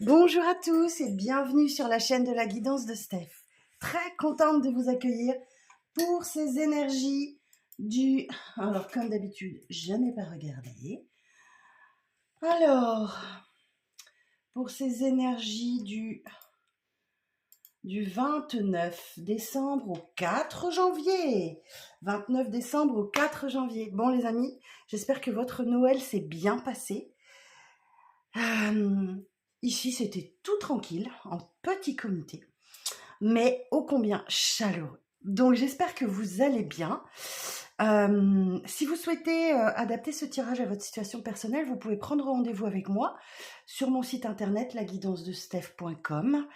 Bonjour à tous et bienvenue sur la chaîne de la guidance de Steph. Très contente de vous accueillir pour ces énergies du... Alors, comme d'habitude, je n'ai pas regardé. Alors, pour ces énergies du 29 décembre au 4 janvier. 29 décembre au 4 janvier. Bon les amis, j'espère que votre Noël s'est bien passé. Ici, c'était tout tranquille, en petit comité, mais ô combien chaleureux. Donc, j'espère que vous allez bien. Si vous souhaitez adapter ce tirage à votre situation personnelle, vous pouvez prendre rendez-vous avec moi sur mon site internet laguidancedesteph.com.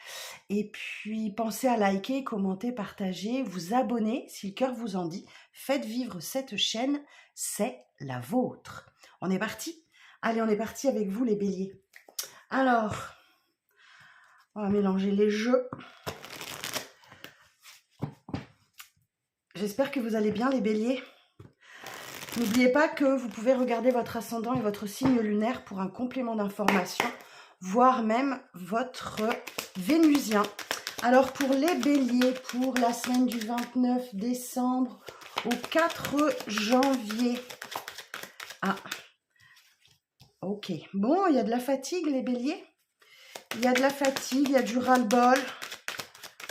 Et puis, pensez à liker, commenter, partager, vous abonner si le cœur vous en dit. Faites vivre cette chaîne, c'est la vôtre. On est parti? Allez, on est parti avec vous les béliers. Alors, on va mélanger les jeux. J'espère que vous allez bien les béliers. N'oubliez pas que vous pouvez regarder votre ascendant et votre signe lunaire pour un complément d'information, voire même votre vénusien. Alors pour les béliers, pour la semaine du 29 décembre au 4 janvier. Ah, ok. Bon, il y a de la fatigue les béliers. Il y a de la fatigue, il y a du ras-le-bol.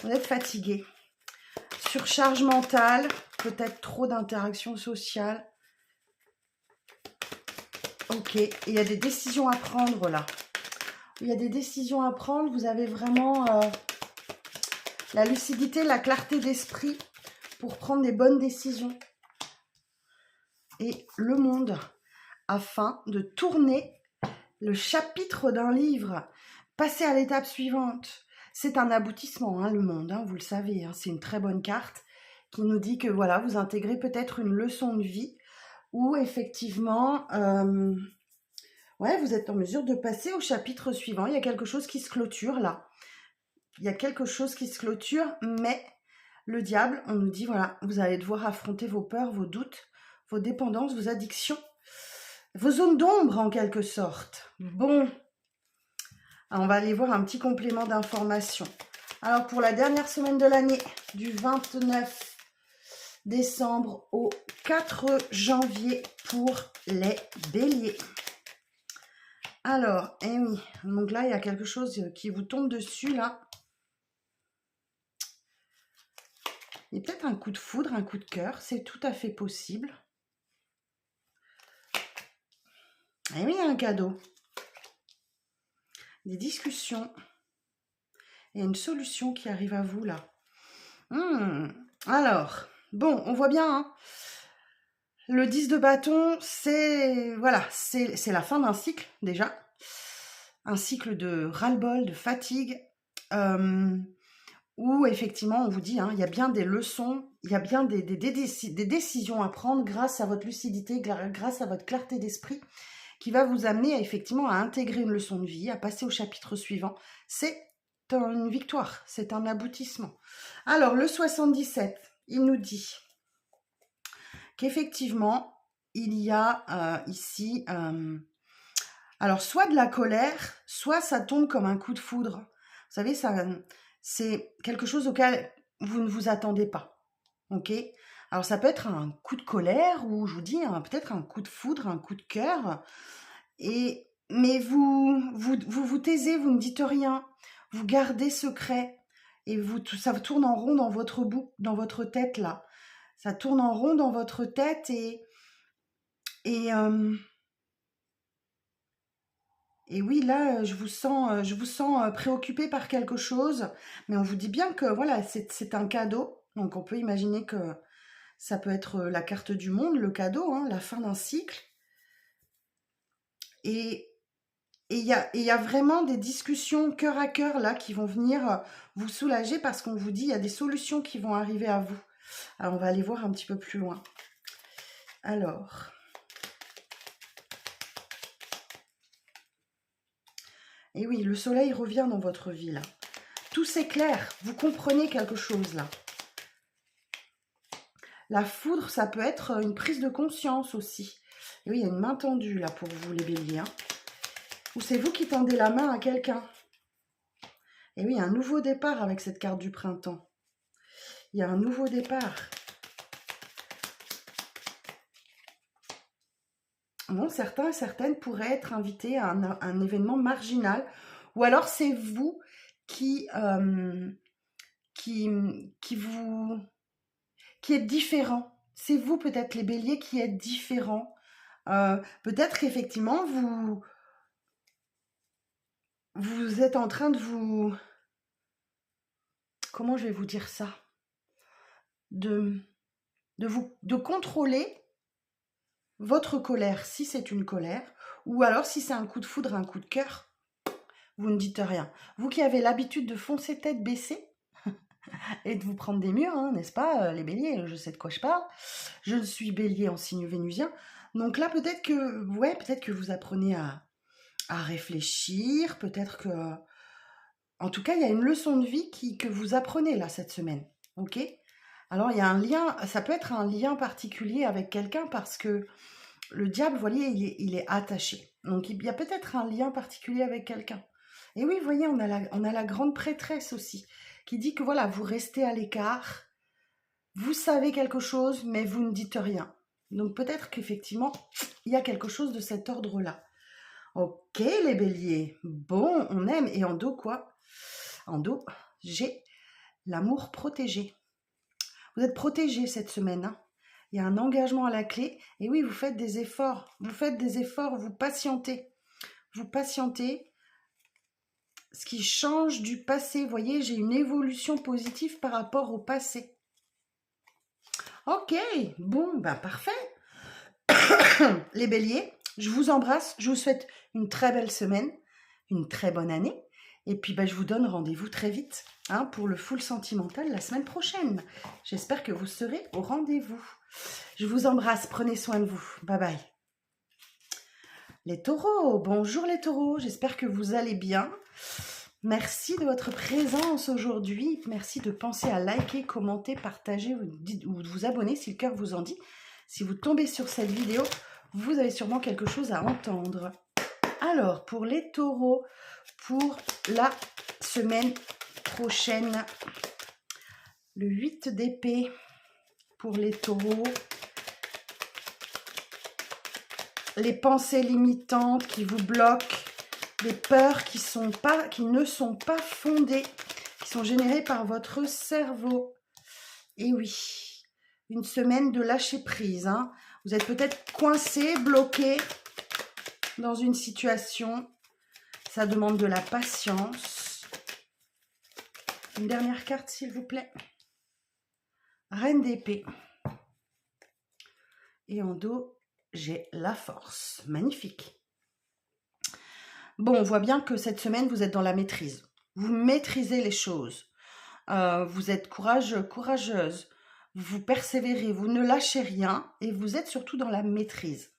Vous êtes fatigués. Surcharge mentale, peut-être trop d'interactions sociales. Ok, et il y a des décisions à prendre là. Il y a des décisions à prendre, vous avez vraiment la lucidité, la clarté d'esprit pour prendre des bonnes décisions. Et le monde, afin de tourner le chapitre d'un livre, passer à l'étape suivante. C'est un aboutissement, hein, le monde, hein, vous le savez, hein, c'est une très bonne carte qui nous dit que voilà, vous intégrez peut-être une leçon de vie où effectivement, ouais, vous êtes en mesure de passer au chapitre suivant. Il y a quelque chose qui se clôture là. Il y a quelque chose qui se clôture, mais le diable, on nous dit, voilà, vous allez devoir affronter vos peurs, vos doutes, vos dépendances, vos addictions, vos zones d'ombre en quelque sorte. Bon, on va aller voir un petit complément d'information. Alors pour la dernière semaine de l'année, du 29 décembre au 4 janvier pour les béliers. Alors, eh oui, donc là, il y a quelque chose qui vous tombe dessus, là. Il y a peut-être un coup de foudre, un coup de cœur, c'est tout à fait possible. Eh oui, il y a un cadeau. Des discussions. Il y a une solution qui arrive à vous, là. Alors, bon, on voit bien, hein. Le 10 de bâton, c'est voilà, c'est la fin d'un cycle, déjà. Un cycle de ras-le-bol, de fatigue, où effectivement, on vous dit, hein, il y a bien des leçons, il y a bien des décisions à prendre grâce à votre lucidité, grâce à votre clarté d'esprit, qui va vous amener effectivement à intégrer une leçon de vie, à passer au chapitre suivant. C'est une victoire, c'est un aboutissement. Alors, le 77, il nous dit qu'effectivement, il y a ici, alors soit de la colère, soit ça tombe comme un coup de foudre. Vous savez, c'est quelque chose auquel vous ne vous attendez pas. Ok? Alors ça peut être un coup de colère ou je vous dis peut-être un coup de foudre, un coup de cœur. Mais vous taisez, vous ne dites rien, vous gardez secret et ça tourne en rond dans votre dans votre tête là. Ça tourne en rond dans votre tête et oui, là, je vous sens préoccupé par quelque chose, mais on vous dit bien que voilà, c'est un cadeau. Donc on peut imaginer que ça peut être la carte du monde, le cadeau, hein, la fin d'un cycle. Et il y a vraiment des discussions cœur à cœur là qui vont venir vous soulager parce qu'on vous dit il y a des solutions qui vont arriver à vous. Alors on va aller voir un petit peu plus loin. Alors, et oui, le soleil revient dans votre vie là. Tout s'éclaire, vous comprenez quelque chose là. La foudre, ça peut être une prise de conscience aussi. Et oui, il y a une main tendue là pour vous les béliers. Hein. Ou c'est vous qui tendez la main à quelqu'un. Et oui, un nouveau départ avec cette carte du printemps. Il y a un nouveau départ. Bon, certains et certaines pourraient être invités à un événement marginal, ou alors c'est vous qui, qui, qui êtes différent. C'est vous peut-être les béliers qui êtes différents. Peut-être qu'effectivement vous êtes en train de vous... Comment je vais vous dire ça? De contrôler votre colère, si c'est une colère, ou alors si c'est un coup de foudre, un coup de cœur, vous ne dites rien. Vous qui avez l'habitude de foncer tête baissée et de vous prendre des murs, hein, n'est-ce pas, les béliers, je sais de quoi je parle. Je suis bélier en signe vénusien. Donc là, peut-être que vous apprenez à réfléchir, peut-être que... En tout cas, il y a une leçon de vie que vous apprenez là cette semaine, ok? Alors, il y a un lien, ça peut être un lien particulier avec quelqu'un parce que le diable, vous voyez, il est attaché. Donc, il y a peut-être un lien particulier avec quelqu'un. Et oui, vous voyez, on a la grande prêtresse aussi, qui dit que voilà, vous restez à l'écart, vous savez quelque chose, mais vous ne dites rien. Donc, peut-être qu'effectivement, il y a quelque chose de cet ordre-là. Ok, les béliers. Bon, on aime. Et en dos, quoi? En dos, j'ai l'amour protégé. Vous êtes protégé cette semaine, hein. Il y a un engagement à la clé. Et oui, vous faites des efforts. Vous faites des efforts, vous patientez. Vous patientez. Ce qui change du passé. Vous voyez, j'ai une évolution positive par rapport au passé. Ok, bon, ben parfait. Les béliers, je vous embrasse. Je vous souhaite une très belle semaine, une très bonne année. Et puis, ben, je vous donne rendez-vous très vite pour le full sentimental la semaine prochaine. J'espère que vous serez au rendez-vous. Je vous embrasse. Prenez soin de vous. Bye bye. Les taureaux, bonjour les taureaux. J'espère que vous allez bien. Merci de votre présence aujourd'hui. Merci de penser à liker, commenter, partager ou de vous abonner si le cœur vous en dit. Si vous tombez sur cette vidéo, vous avez sûrement quelque chose à entendre. Alors, pour les taureaux, pour la semaine prochaine, le 8 d'épée pour les taureaux. Les pensées limitantes qui vous bloquent, des peurs qui ne sont pas fondées, qui sont générées par votre cerveau. Et oui, une semaine de lâcher prise. Hein. Vous êtes peut-être coincé, bloqué dans une situation. Ça demande de la patience. Une dernière carte, s'il vous plaît. Reine d'épée. Et en dos, j'ai la force. Magnifique. Bon, on voit bien que cette semaine, vous êtes dans la maîtrise. Vous maîtrisez les choses. Vous êtes courageuse. Vous persévérez, vous ne lâchez rien. Et vous êtes surtout dans la maîtrise.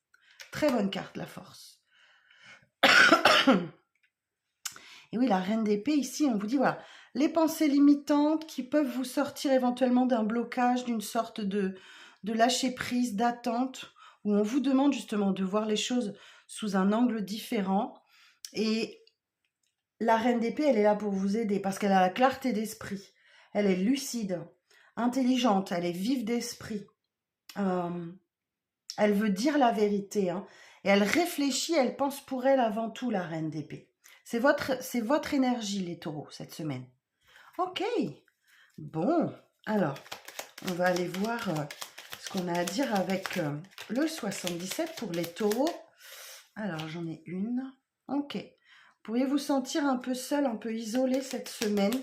Très bonne carte, la force. Et oui, la reine d'épée, ici, on vous dit, voilà, les pensées limitantes qui peuvent vous sortir éventuellement d'un blocage, d'une sorte de lâcher prise, d'attente, où on vous demande justement de voir les choses sous un angle différent. Et la reine d'épée, elle est là pour vous aider parce qu'elle a la clarté d'esprit. Elle est lucide, intelligente, elle est vive d'esprit. Elle veut dire la vérité. Hein, et elle réfléchit, elle pense pour elle avant tout, la reine d'épée. C'est votre énergie, les taureaux, cette semaine. Ok. Bon, alors, on va aller voir ce qu'on a à dire avec le 77 pour les taureaux. Alors, j'en ai une. Ok. Pourriez-vous sentir un peu seul, un peu isolé cette semaine?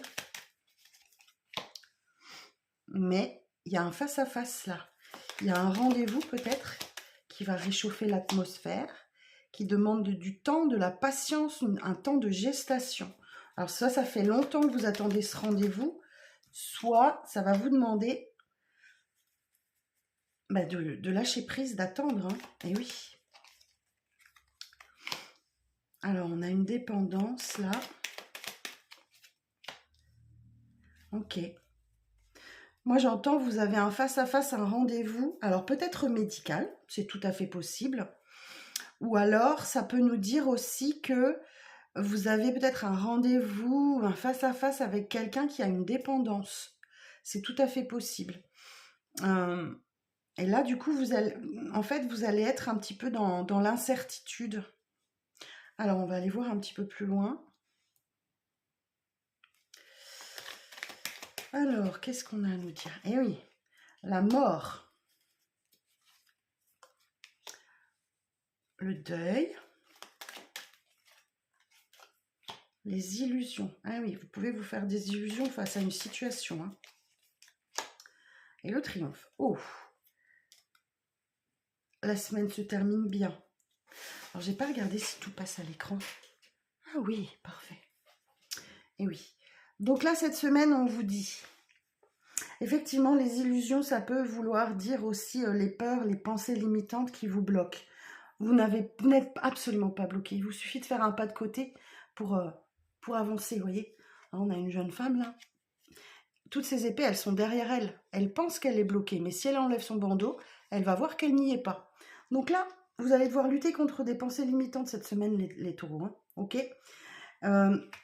Mais il y a un face-à-face là. Il y a un rendez-vous peut-être qui va réchauffer l'atmosphère, qui demande du temps, de la patience, un temps de gestation. Alors soit ça fait longtemps que vous attendez ce rendez-vous, soit ça va vous demander de lâcher prise, d'attendre. Hein. Et oui. Alors, on a une dépendance là. Ok. Moi, j'entends, vous avez un face-à-face, un rendez-vous. Alors, peut-être médical, c'est tout à fait possible. Ou alors, ça peut nous dire aussi que vous avez peut-être un rendez-vous, un face-à-face avec quelqu'un qui a une dépendance. C'est tout à fait possible. Et là, du coup, en fait, vous allez être un petit peu dans l'incertitude. Alors, on va aller voir un petit peu plus loin. Alors, qu'est-ce qu'on a à nous dire? Eh oui, la mort. Le deuil. Les illusions. Ah oui, vous pouvez vous faire des illusions face à une situation. Hein. Et le triomphe. Oh! La semaine se termine bien. Alors, j'ai pas regardé si tout passe à l'écran. Ah oui, parfait. Et oui. Donc là, cette semaine, on vous dit... Effectivement, les illusions, ça peut vouloir dire aussi les peurs, les pensées limitantes qui vous bloquent. Vous n'êtes absolument pas bloqué. Il vous suffit de faire un pas de côté pour avancer, vous voyez. Alors, on a une jeune femme, là. Toutes ces épées, elles sont derrière elle. Elle pense qu'elle est bloquée, mais si elle enlève son bandeau, elle va voir qu'elle n'y est pas. Donc là, vous allez devoir lutter contre des pensées limitantes cette semaine, les taureaux. Hein, ok.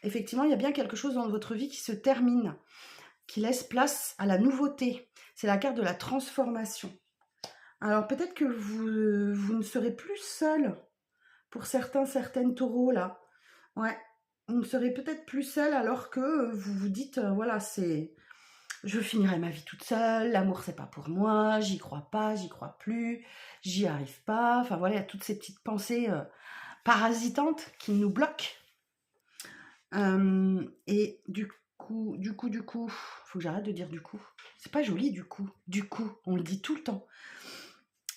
Effectivement, il y a bien quelque chose dans votre vie qui se termine, qui laisse place à la nouveauté. C'est la carte de la transformation. Alors peut-être que vous ne serez plus seul pour certaines taureaux là. Ouais, vous ne serez peut-être plus seul alors que vous vous dites, voilà, je finirai ma vie toute seule, l'amour c'est pas pour moi, j'y crois pas, j'y crois plus, j'y arrive pas. Enfin voilà, il y a toutes ces petites pensées parasitantes qui nous bloquent. Et du coup, faut que j'arrête de dire du coup. C'est pas joli du coup, on le dit tout le temps.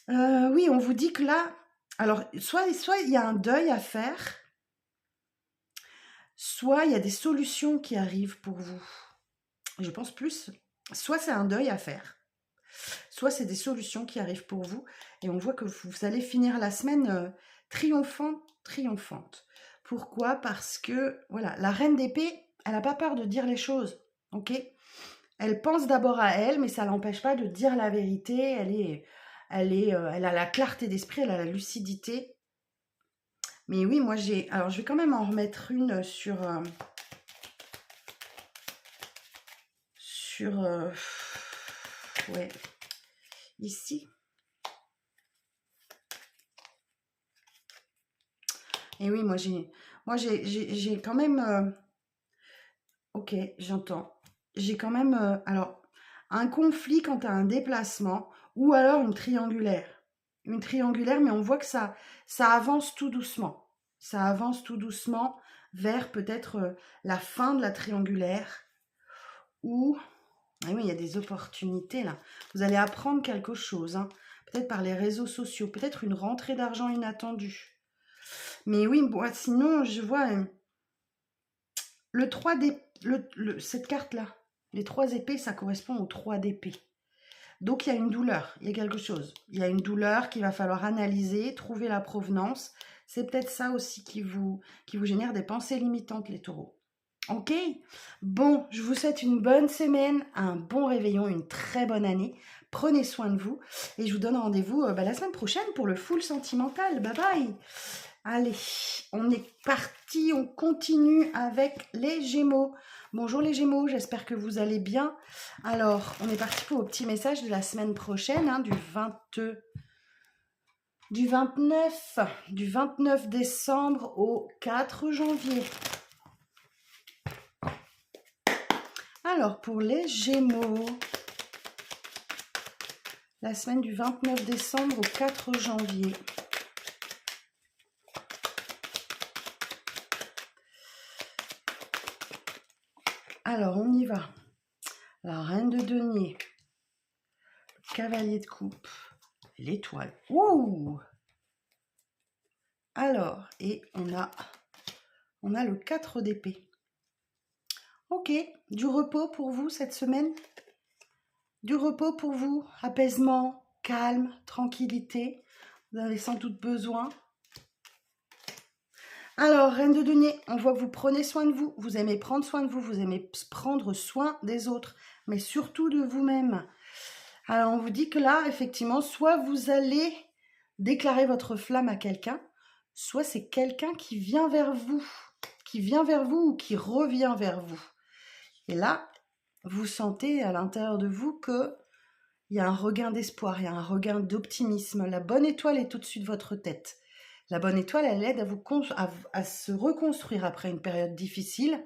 Oui, on vous dit que là, alors soit il y a un deuil à faire, soit il y a des solutions qui arrivent pour vous. Je pense plus, soit c'est un deuil à faire, soit c'est des solutions qui arrivent pour vous, et on voit que vous allez finir la semaine triomphante. Pourquoi? Parce que, voilà, la reine d'épée, elle n'a pas peur de dire les choses, ok? Elle pense d'abord à elle, mais ça l'empêche pas de dire la vérité, elle a la clarté d'esprit, elle a la lucidité. Mais oui, moi alors je vais quand même en remettre une ouais, ici. Et oui, moi j'ai quand même, ok, j'entends. J'ai quand même, alors, un conflit quant à un déplacement, ou alors une triangulaire. Une triangulaire, mais on voit que ça avance tout doucement. Ça avance tout doucement vers peut-être la fin de la triangulaire, ou... Ah oui, il y a des opportunités là. Vous allez apprendre quelque chose, hein. Peut-être par les réseaux sociaux, peut-être une rentrée d'argent inattendue. Mais oui, bon, sinon, je vois le 3 d'épée, cette carte-là, les 3 épées, ça correspond aux 3 d'épée. Donc, il y a une douleur, il y a quelque chose. Il y a une douleur qu'il va falloir analyser, trouver la provenance. C'est peut-être ça aussi qui vous génère des pensées limitantes, les taureaux. Ok, bon, je vous souhaite une bonne semaine, un bon réveillon, une très bonne année. Prenez soin de vous et je vous donne rendez-vous la semaine prochaine pour le full sentimental. Bye bye. Allez, on est parti, on continue avec les Gémeaux. Bonjour les Gémeaux, j'espère que vous allez bien. Alors, on est parti pour vos petits messages de la semaine prochaine, hein, du 29 décembre au 4 janvier. Alors, pour les Gémeaux, la semaine du 29 décembre au 4 janvier. Alors, on y va. La reine de denier, le cavalier de coupe, l'étoile. Wouh! Alors, et on a le 4 d'épée. Ok, du repos pour vous cette semaine. Du repos pour vous, apaisement, calme, tranquillité. Vous en avez sans doute besoin. Alors, reine de denier, on voit que vous prenez soin de vous. Vous aimez prendre soin de vous. Vous aimez prendre soin des autres, mais surtout de vous-même. Alors, on vous dit que là, effectivement, soit vous allez déclarer votre flamme à quelqu'un, soit c'est quelqu'un qui vient vers vous, qui vient vers vous ou qui revient vers vous. Et là, vous sentez à l'intérieur de vous que il y a un regain d'espoir, il y a un regain d'optimisme. La bonne étoile est au-dessus de votre tête. La bonne étoile, elle aide à se reconstruire après une période difficile.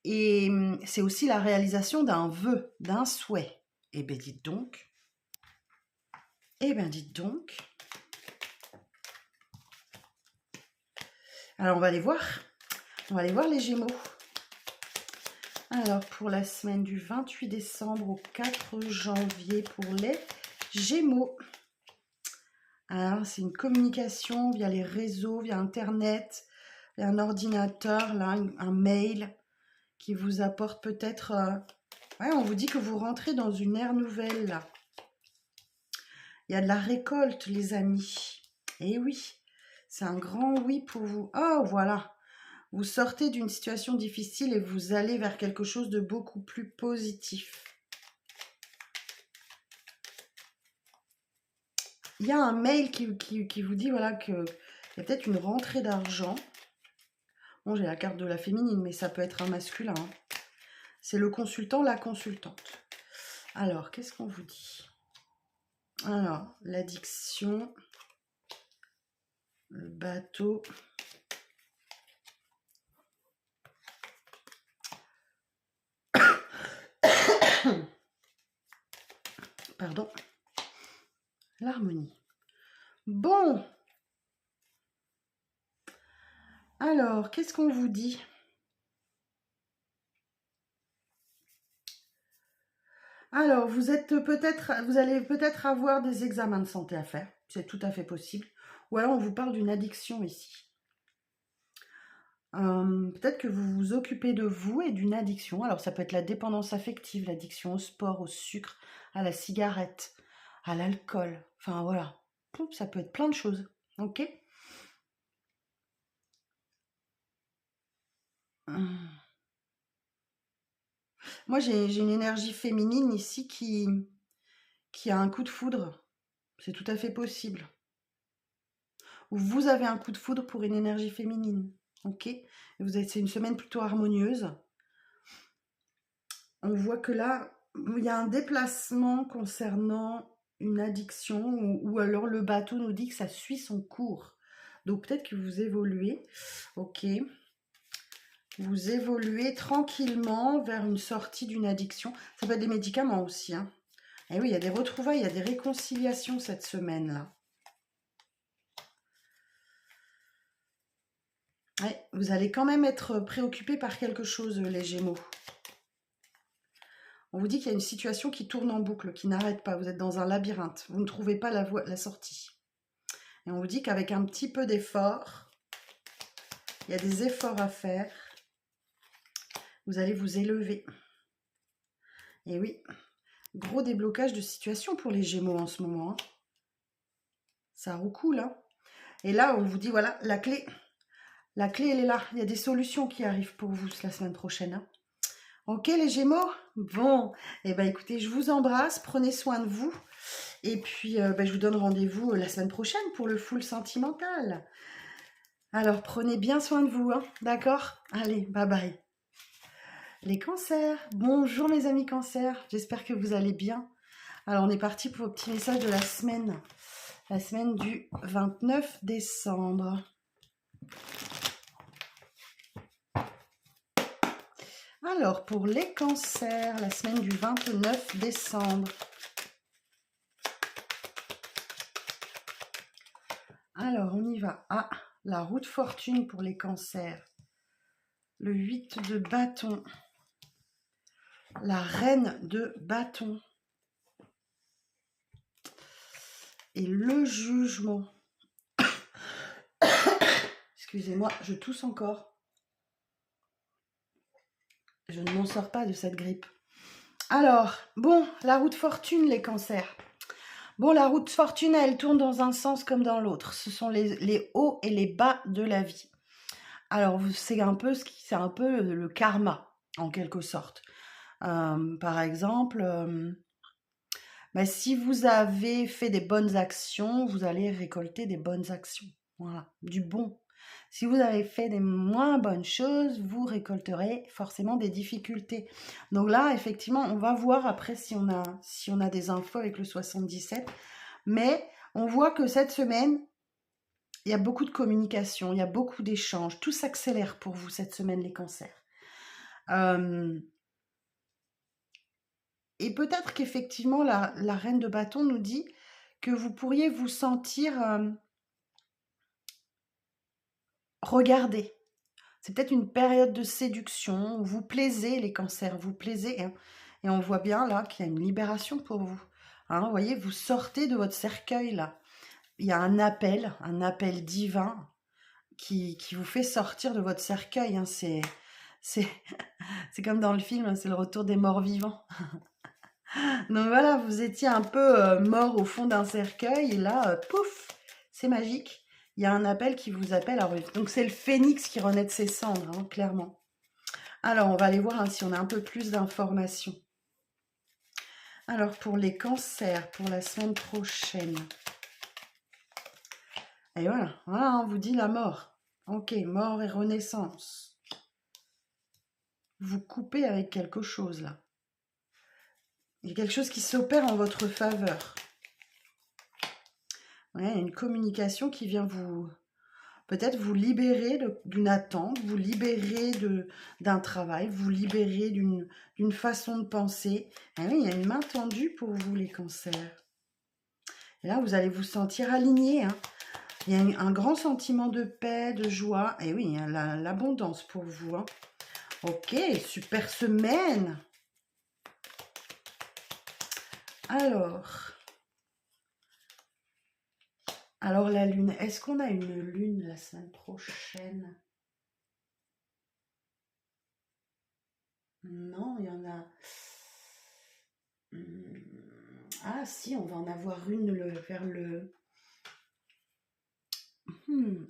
Et c'est aussi la réalisation d'un vœu, d'un souhait. Eh bien, dites donc. Eh bien, dites donc. Alors, on va aller voir. On va aller voir les Gémeaux. Alors, pour la semaine du 28 décembre au 4 janvier pour les Gémeaux. Alors, c'est une communication via les réseaux, via Internet, via un ordinateur, là, un mail qui vous apporte peut-être... ouais, on vous dit que vous rentrez dans une ère nouvelle, là. Il y a de la récolte, les amis. Eh oui, c'est un grand oui pour vous. Oh, voilà. Vous sortez d'une situation difficile et vous allez vers quelque chose de beaucoup plus positif. Il y a un mail qui vous dit voilà, qu'il y a peut-être une rentrée d'argent. Bon, j'ai la carte de la féminine, mais ça peut être un masculin. Hein. C'est le consultant, la consultante. Alors, qu'est-ce qu'on vous dit? Alors, l'addiction, le bateau. Pardon. L'harmonie. Bon. Alors, qu'est-ce qu'on vous dit? Alors, vous allez peut-être avoir des examens de santé à faire. C'est tout à fait possible. Ou alors, on vous parle d'une addiction ici. Peut-être que vous vous occupez de vous et d'une addiction. Alors, ça peut être la dépendance affective, l'addiction au sport, au sucre, à la cigarette, à l'alcool. Enfin, voilà. Ça peut être plein de choses. Ok? Moi, j'ai une énergie féminine ici qui a un coup de foudre. C'est tout à fait possible. Ou vous avez un coup de foudre pour une énergie féminine. Ok? C'est une semaine plutôt harmonieuse. On voit que là, il y a un déplacement concernant une addiction ou alors le bateau nous dit que ça suit son cours. Donc peut-être que vous évoluez. Ok. Vous évoluez tranquillement vers une sortie d'une addiction. Ça peut être des médicaments aussi. Hein. Et oui, il y a des retrouvailles, il y a des réconciliations cette semaine-là. Ouais, vous allez quand même être préoccupé par quelque chose, les Gémeaux. On vous dit qu'il y a une situation qui tourne en boucle, qui n'arrête pas. Vous êtes dans un labyrinthe. Vous ne trouvez pas la sortie. Et on vous dit qu'avec un petit peu d'effort, il y a des efforts à faire. Vous allez vous élever. Et oui, gros déblocage de situation pour les Gémeaux en ce moment. Hein. Ça recoule. Hein. Et là, on vous dit, voilà, la clé, elle est là. Il y a des solutions qui arrivent pour vous la semaine prochaine. Hein. Ok, les Gémeaux? Bon, eh ben, écoutez, je vous embrasse. Prenez soin de vous. Et puis, je vous donne rendez-vous la semaine prochaine pour le full sentimental. Alors, prenez bien soin de vous, hein, d'accord? Allez, bye bye. Les cancers, bonjour mes amis cancers, j'espère que vous allez bien. Alors, on est parti pour le petit message de la semaine du 29 décembre. Alors, pour les cancers, la semaine du 29 décembre. Alors, on y va. Ah, la roue de fortune pour les cancers. Le 8 de bâton. La reine de bâton. Et le jugement. Excusez-moi, je tousse encore. Je ne m'en sors pas de cette grippe. Alors, bon, la roue de fortune, les cancers. Bon, la roue de fortune, elle tourne dans un sens comme dans l'autre. Ce sont les hauts et les bas de la vie. Alors, c'est un peu le karma, en quelque sorte. Par exemple, si vous avez fait des bonnes actions, vous allez récolter des bonnes actions. Voilà, du bon. Si vous avez fait des moins bonnes choses, vous récolterez forcément des difficultés. Donc là, effectivement, on va voir après si on a des infos avec le 77. Mais on voit que cette semaine, il y a beaucoup de communication, il y a beaucoup d'échanges. Tout s'accélère pour vous cette semaine, les cancers. Et peut-être qu'effectivement, la reine de bâton nous dit que vous pourriez vous sentir regardé. C'est peut-être une période de séduction où vous plaisez, les cancers, vous plaisez. Hein. Et on voit bien là qu'il y a une libération pour vous. Hein, vous voyez, vous sortez de votre cercueil là. Il y a un appel divin qui vous fait sortir de votre cercueil. Hein. C'est comme dans le film, hein, c'est le retour des morts vivants. Donc voilà, vous étiez un peu mort au fond d'un cercueil et là, pouf, c'est magique. Il y a un appel qui vous appelle à revivre. Donc c'est le phénix qui renaît de ses cendres, hein, clairement. Alors on va aller voir hein, si on a un peu plus d'informations. Alors pour les cancers, pour la semaine prochaine. Et voilà, voilà, on vous dit la mort. Ok, mort et renaissance. Vous coupez avec quelque chose là. Il y a quelque chose qui s'opère en votre faveur. Ouais, il y a une communication qui vient vous... Peut-être vous libérer d'une attente, vous libérer d'un travail, vous libérer d'une façon de penser. Ah oui, il y a une main tendue pour vous, les cancers. Et là, vous allez vous sentir aligné. Hein. Il y a un grand sentiment de paix, de joie. Et oui, il y a l'abondance pour vous. Hein. Ok, super semaine. Alors la lune, est-ce qu'on a une lune la semaine prochaine? Non, il y en a... Ah si, on va en avoir une vers le...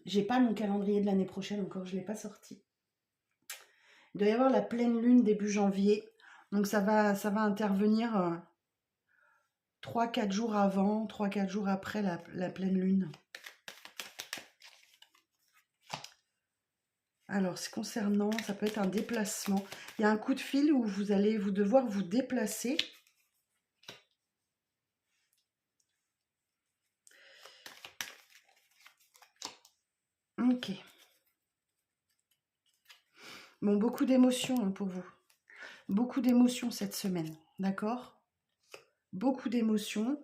J'ai pas mon calendrier de l'année prochaine encore, je ne l'ai pas sorti. Il doit y avoir la pleine lune début janvier. Donc ça va intervenir 3-4 jours avant, 3-4 jours après la pleine lune. Alors, concernant, ça peut être un déplacement. Il y a un coup de fil où vous allez devoir vous déplacer. Ok. Bon, beaucoup d'émotions hein, pour vous. Beaucoup d'émotions cette semaine, d'accord? Beaucoup d'émotions.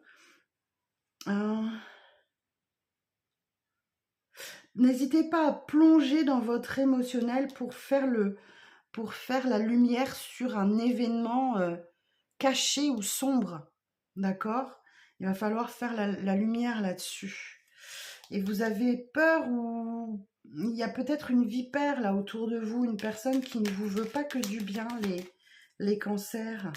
N'hésitez pas à plonger dans votre émotionnel pour faire la lumière sur un événement caché ou sombre, d'accord? Il va falloir faire la lumière là-dessus. Et vous avez peur ou il y a peut-être une vipère là autour de vous, une personne qui ne vous veut pas que du bien, les cancers.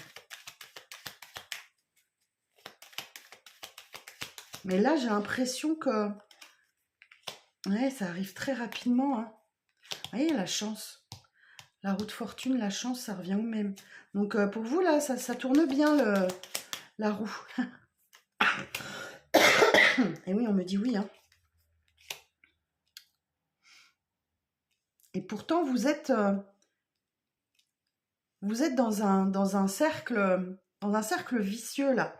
Mais là, j'ai l'impression que ouais, ça arrive très rapidement. Hein. Vous voyez, la chance. La roue de fortune, la chance, ça revient au même. Donc, pour vous, là, ça tourne bien, la roue. Et oui, on me dit oui. Hein. Et pourtant, vous êtes dans un cercle vicieux, là.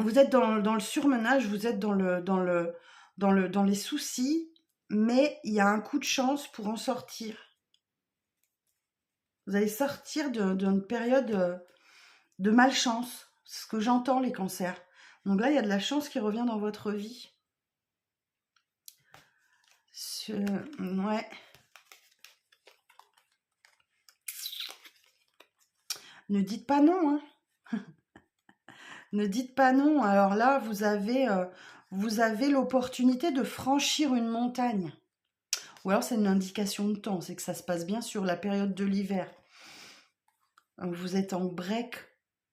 Vous êtes dans le surmenage, vous êtes dans les soucis, mais il y a un coup de chance pour en sortir. Vous allez sortir d'une période de malchance. C'est ce que j'entends, les cancers. Donc là, il y a de la chance qui revient dans votre vie. Ouais. Ne dites pas non, hein. Ne dites pas non. Alors là, vous avez l'opportunité de franchir une montagne. Ou alors c'est une indication de temps, c'est que ça se passe bien sur la période de l'hiver. Vous êtes en break,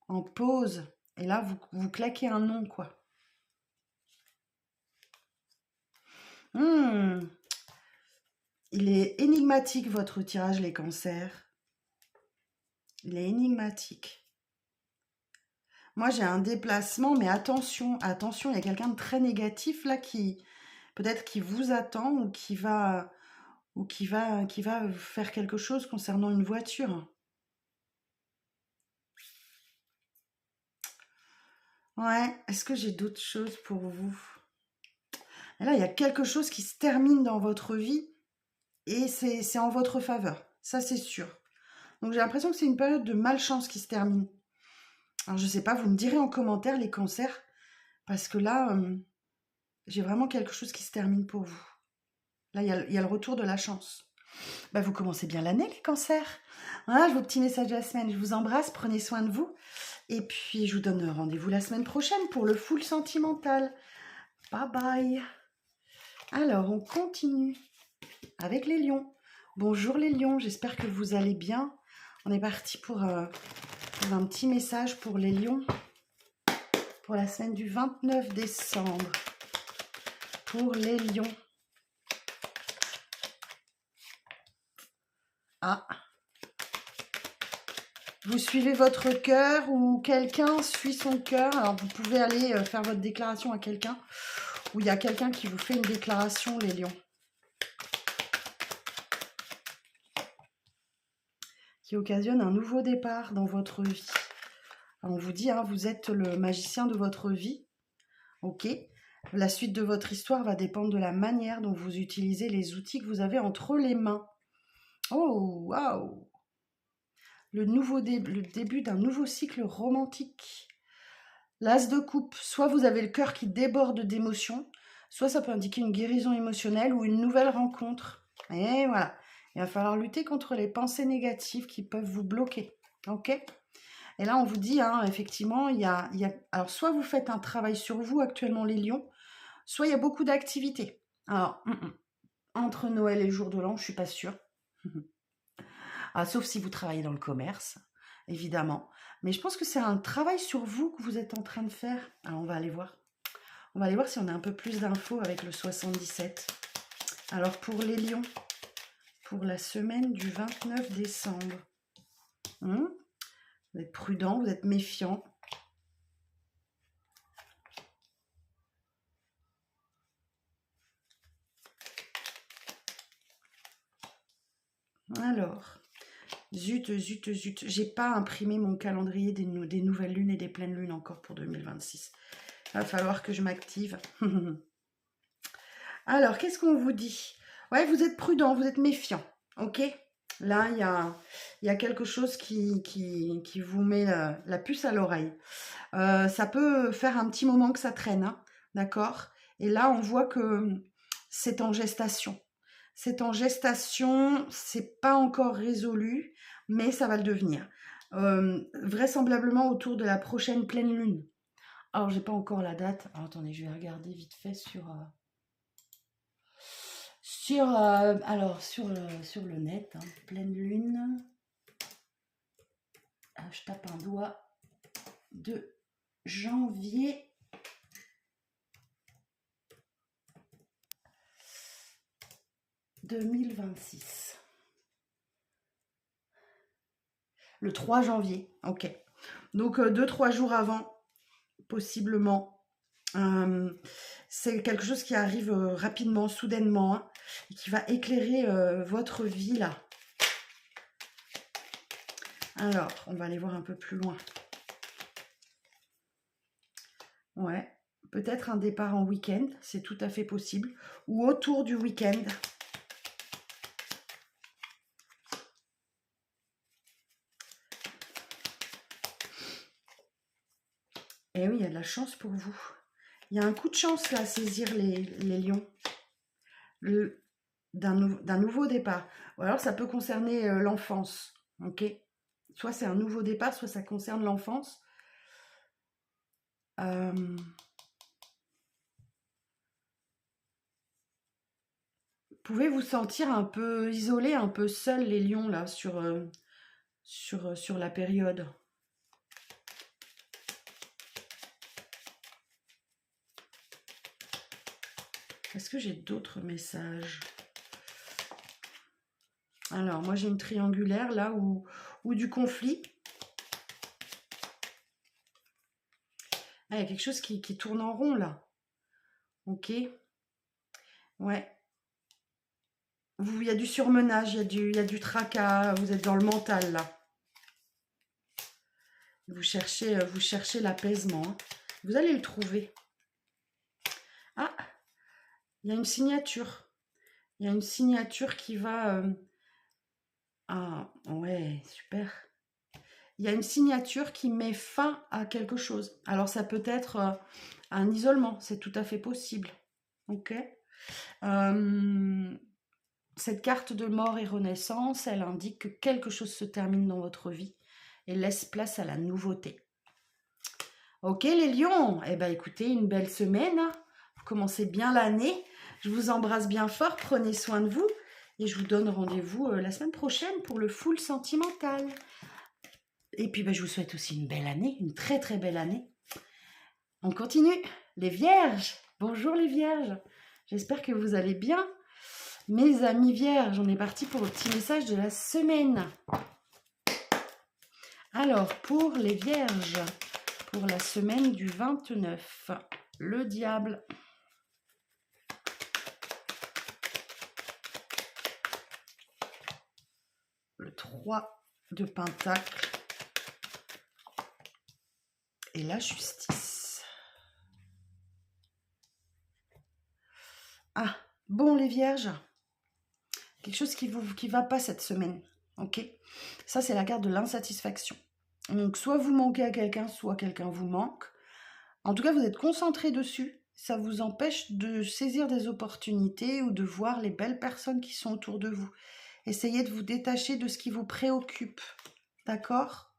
en pause, et là vous claquez un nom, quoi. Il est énigmatique votre tirage, les cancers. Il est énigmatique. Moi j'ai un déplacement, mais attention, attention, il y a quelqu'un de très négatif là qui peut-être qui vous attend ou qui va faire quelque chose concernant une voiture. Ouais, est-ce que j'ai d'autres choses pour vous? Et là, il y a quelque chose qui se termine dans votre vie et c'est en votre faveur. Ça, c'est sûr. Donc, j'ai l'impression que c'est une période de malchance qui se termine. Alors, je sais pas, vous me direz en commentaire les cancers, parce que là, j'ai vraiment quelque chose qui se termine pour vous. Là, il y a le retour de la chance. Bah, vous commencez bien l'année, les cancers. Voilà, vos petits messages de la semaine. Je vous embrasse, prenez soin de vous. Et puis, je vous donne rendez-vous la semaine prochaine pour le full sentimental. Bye bye. Alors, on continue avec les lions. Bonjour les lions, j'espère que vous allez bien. On est parti pour un petit message pour les lions pour la semaine du 29 décembre. Pour les lions. Ah. Vous suivez votre cœur ou quelqu'un suit son cœur. Alors, vous pouvez aller faire votre déclaration à quelqu'un ou il y a quelqu'un qui vous fait une déclaration, les lions. Qui occasionne un nouveau départ dans votre vie. Alors, on vous dit, hein, vous êtes le magicien de votre vie. Ok. La suite de votre histoire va dépendre de la manière dont vous utilisez les outils que vous avez entre les mains. Oh, waouh! Le début d'un nouveau cycle romantique. L'as de coupe, soit vous avez le cœur qui déborde d'émotions, soit ça peut indiquer une guérison émotionnelle ou une nouvelle rencontre. Et voilà, il va falloir lutter contre les pensées négatives qui peuvent vous bloquer. Ok? Et là, on vous dit, hein, effectivement, alors soit vous faites un travail sur vous actuellement, les lions, soit il y a beaucoup d'activités. Alors, entre Noël et le jour de l'an, je suis pas sûre. Sauf si vous travaillez dans le commerce, évidemment. Mais je pense que c'est un travail sur vous que vous êtes en train de faire. Alors, on va aller voir. On va aller voir si on a un peu plus d'infos avec le 77. Alors, pour les lions, pour la semaine du 29 décembre, vous êtes prudent, vous êtes méfiant. Alors, zut, j'ai pas imprimé mon calendrier des nouvelles lunes et des pleines lunes encore pour 2026. Il va falloir que je m'active. Alors, qu'est-ce qu'on vous dit? Ouais, vous êtes prudent, vous êtes méfiant, ok? Là, il y a quelque chose qui vous met la puce à l'oreille. Ça peut faire un petit moment que ça traîne, hein, d'accord? Et là, on voit que c'est en gestation. C'est en gestation, c'est pas encore résolu, mais ça va le devenir. Vraisemblablement autour de la prochaine pleine lune. Alors, j'ai pas encore la date. Alors, attendez, je vais regarder vite fait sur le net, hein, pleine lune. Je tape un doigt de janvier 2026. Le 3 janvier, ok. Donc 2-3 jours avant, possiblement. C'est quelque chose qui arrive rapidement, soudainement, hein, et qui va éclairer votre vie là. Alors, on va aller voir un peu plus loin. Ouais, peut-être un départ en week-end, c'est tout à fait possible. Ou autour du week-end. Eh oui, il y a de la chance pour vous. Il y a un coup de chance là à saisir les lions. D'un nouveau départ. Ou alors ça peut concerner l'enfance. Ok? Soit c'est un nouveau départ, soit ça concerne l'enfance. Pouvez vous sentir un peu isolé, un peu seul, les lions, là, sur la période. Est-ce que j'ai d'autres messages? Alors, moi, j'ai une triangulaire, là, ou du conflit. Il y a quelque chose qui tourne en rond, là. Ok. Ouais. Il y a du surmenage, il y a du tracas, vous êtes dans le mental là. Vous cherchez l'apaisement, hein. Vous allez le trouver. Ah, il y a une signature. Il y a une signature qui va... Ah, ouais, super. Il y a une signature qui met fin à quelque chose. Alors, ça peut être un isolement, c'est tout à fait possible. Ok. Cette carte de mort et renaissance, elle indique que quelque chose se termine dans votre vie et laisse place à la nouveauté. Ok les lions, eh ben écoutez, une belle semaine, hein. Vous commencez bien l'année, je vous embrasse bien fort, prenez soin de vous et je vous donne rendez-vous la semaine prochaine pour le full sentimental. Et puis je vous souhaite aussi une belle année, une très très belle année. On continue, les vierges, bonjour les vierges, j'espère que vous allez bien. Mes amis vierges, on est parti pour le petit message de la semaine. Alors, pour les vierges, pour la semaine du 29, le diable. Le 3 de pentacle. Et la justice. Ah, bon les vierges. Quelque chose qui va pas cette semaine. Ok. Ça, c'est la carte de l'insatisfaction. Donc, soit vous manquez à quelqu'un, soit quelqu'un vous manque. En tout cas, vous êtes concentré dessus. Ça vous empêche de saisir des opportunités ou de voir les belles personnes qui sont autour de vous. Essayez de vous détacher de ce qui vous préoccupe. D'accord?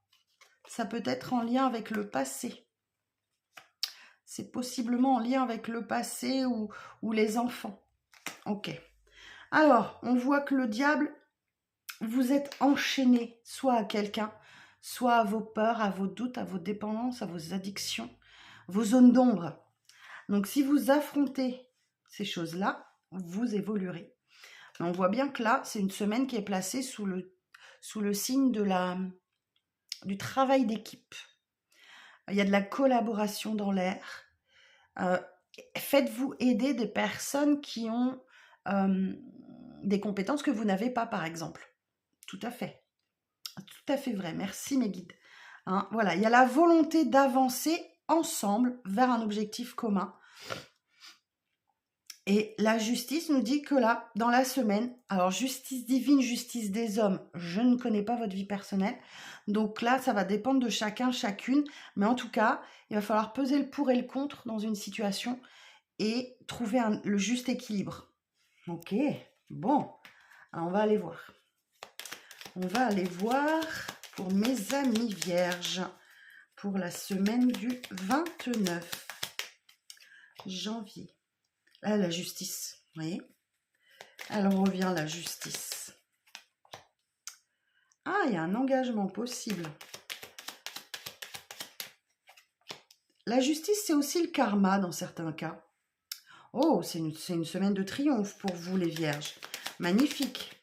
Ça peut être en lien avec le passé. C'est possiblement en lien avec le passé ou les enfants. Ok. Alors, on voit que le diable, vous êtes enchaîné soit à quelqu'un, soit à vos peurs, à vos doutes, à vos dépendances, à vos addictions, vos zones d'ombre. Donc, si vous affrontez ces choses-là, vous évoluerez. On voit bien que là, c'est une semaine qui est placée sous le signe du travail d'équipe. Il y a de la collaboration dans l'air. Faites-vous aider des personnes qui ont des compétences que vous n'avez pas, par exemple. Tout à fait vrai. Merci mes guides. Hein, voilà, il y a la volonté d'avancer ensemble vers un objectif commun. Et la justice nous dit que là, dans la semaine, alors justice divine, justice des hommes, je ne connais pas votre vie personnelle. Donc là, ça va dépendre de chacun, chacune. Mais en tout cas, il va falloir peser le pour et le contre dans une situation et trouver le juste équilibre. Ok, bon, alors on va aller voir. On va aller voir pour mes amis vierges pour la semaine du 29 janvier. Ah, la justice, vous voyez. Alors, on revient à la justice. Ah, il y a un engagement possible. La justice, c'est aussi le karma dans certains cas. Oh, c'est une semaine de triomphe pour vous, les vierges. Magnifique.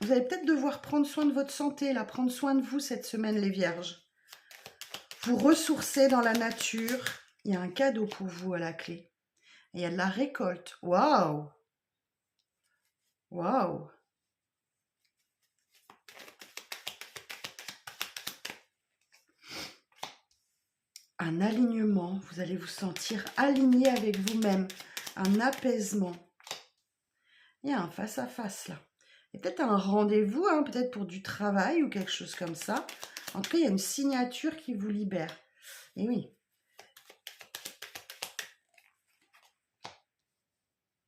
Vous allez peut-être devoir prendre soin de votre santé, là, prendre soin de vous cette semaine, les vierges. Vous ressourcer dans la nature. Il y a un cadeau pour vous à la clé. Et il y a de la récolte. Waouh! Waouh! Un alignement. Vous allez vous sentir aligné avec vous-même. Un apaisement. Il y a un face-à-face là. Et peut-être un rendez-vous, hein, peut-être pour du travail ou quelque chose comme ça. En tout cas, il y a une signature qui vous libère. Et oui.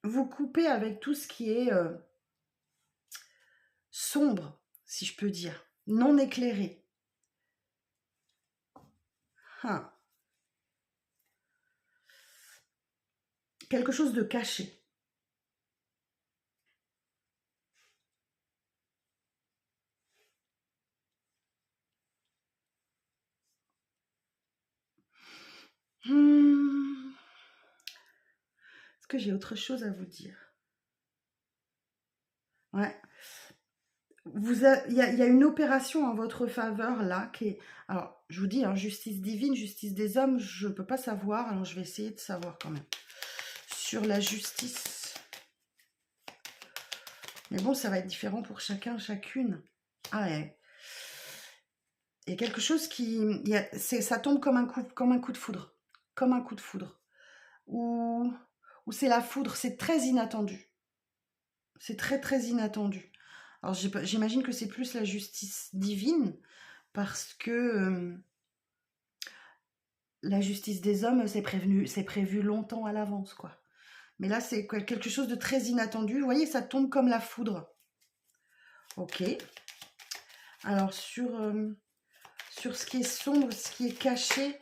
Vous coupez avec tout ce qui est sombre, si je peux dire. Non éclairé. Hein. Quelque chose de caché. Est-ce que j'ai autre chose à vous dire? Ouais. il y a une opération en votre faveur là qui est... Alors, je vous dis, hein, justice divine, justice des hommes, je ne peux pas savoir. Alors, je vais essayer de savoir quand même. Sur la justice. Mais bon, ça va être différent pour chacun, chacune. Ah ouais. Il y a quelque chose qui... ça tombe comme un coup de foudre. Comme un coup de foudre. Ou c'est la foudre, c'est très inattendu. C'est très, très inattendu. Alors, j'imagine que c'est plus la justice divine, parce que la justice des hommes, c'est prévu longtemps à l'avance, quoi. Mais là, c'est quelque chose de très inattendu. Vous voyez, ça tombe comme la foudre. Ok. Alors, sur ce qui est sombre, ce qui est caché,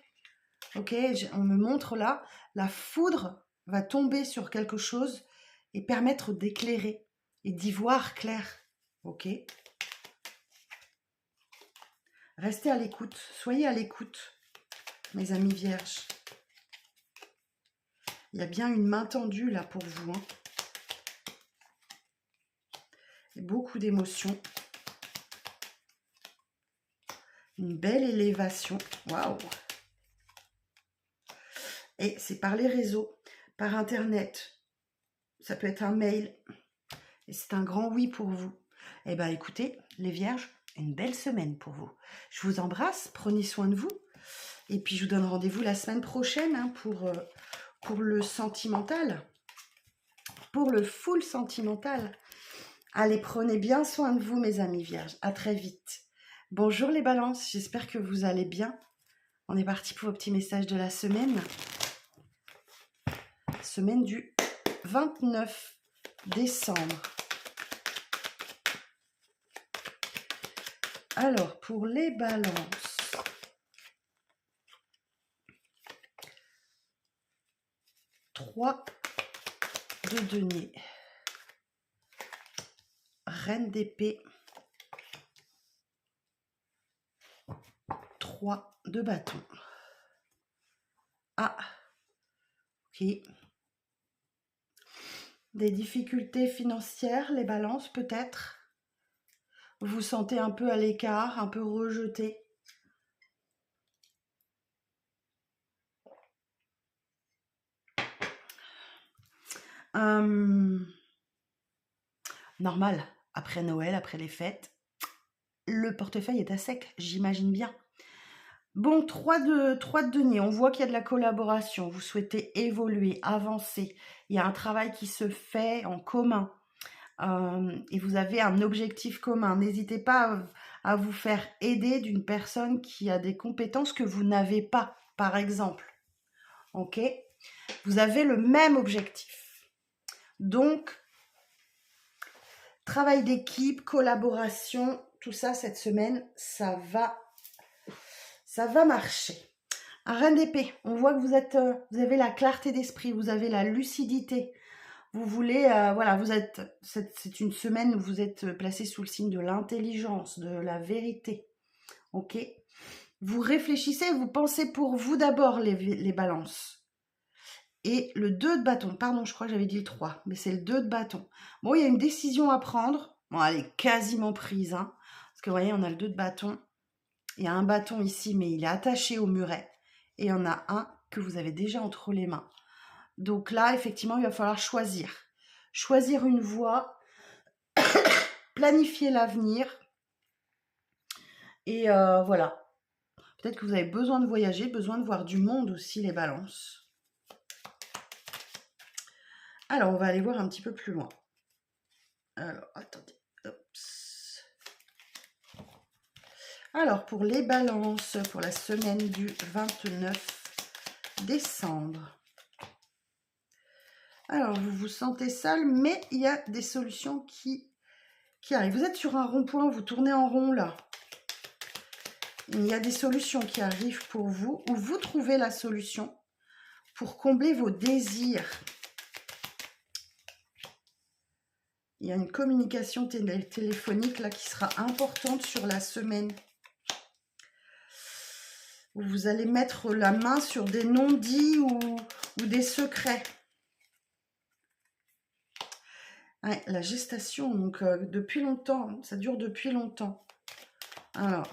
ok, on me montre là, la foudre va tomber sur quelque chose et permettre d'éclairer et d'y voir clair. Ok. Restez à l'écoute, soyez à l'écoute, mes amis vierges. Il y a bien une main tendue là pour vous. Hein. Et beaucoup d'émotions. Une belle élévation. Waouh! Et c'est par les réseaux, par Internet. Ça peut être un mail. Et c'est un grand oui pour vous. Eh bien, écoutez, les vierges, une belle semaine pour vous. Je vous embrasse, prenez soin de vous. Et puis, je vous donne rendez-vous la semaine prochaine hein, pour le sentimental. Pour le full sentimental. Allez, prenez bien soin de vous, mes amis vierges. À très vite. Bonjour les balances, j'espère que vous allez bien. On est parti pour vos petits messages de la semaine. Semaine du 29 décembre. Alors, pour les balances. Trois de denier. Reine d'épée. 3 de bâton. Ah, ok. Des difficultés financières, les balances peut-être. Vous vous sentez un peu à l'écart, un peu rejeté. Normal, après Noël, après les fêtes, le portefeuille est à sec, j'imagine bien. Bon, 3 de denier, on voit qu'il y a de la collaboration, vous souhaitez évoluer, avancer, il y a un travail qui se fait en commun et vous avez un objectif commun. N'hésitez pas à vous faire aider d'une personne qui a des compétences que vous n'avez pas, par exemple. Ok ? Vous avez le même objectif. Donc, travail d'équipe, collaboration, tout ça cette semaine, ça va marcher. Un reine d'épée, on voit que vous avez la clarté d'esprit, vous avez la lucidité. Vous voulez, voilà, c'est une semaine où vous êtes placé sous le signe de l'intelligence, de la vérité. Ok ? Vous réfléchissez, vous pensez pour vous d'abord les balances. Et le 2 de bâton, pardon, je crois que j'avais dit le 3, mais c'est le 2 de bâton. Bon, il y a une décision à prendre. Bon, elle est quasiment prise, hein. Parce que vous voyez, on a le 2 de bâton. Il y a un bâton ici, mais il est attaché au muret. Et il y en a un que vous avez déjà entre les mains. Donc là, effectivement, il va falloir choisir. Choisir une voie, planifier l'avenir. Et voilà. Peut-être que vous avez besoin de voyager, besoin de voir du monde aussi, les balances. Alors, on va aller voir un petit peu plus loin. Alors, attendez. Oups. Alors, pour les balances, pour la semaine du 29 décembre. Alors, vous vous sentez seul, mais il y a des solutions qui arrivent. Vous êtes sur un rond-point, vous tournez en rond là. Il y a des solutions qui arrivent pour vous, ou vous trouvez la solution pour combler vos désirs. Il y a une communication téléphonique là qui sera importante sur la semaine. Où vous allez mettre la main sur des non-dits ou des secrets. Ouais, la gestation, donc depuis longtemps, ça dure depuis longtemps. Alors,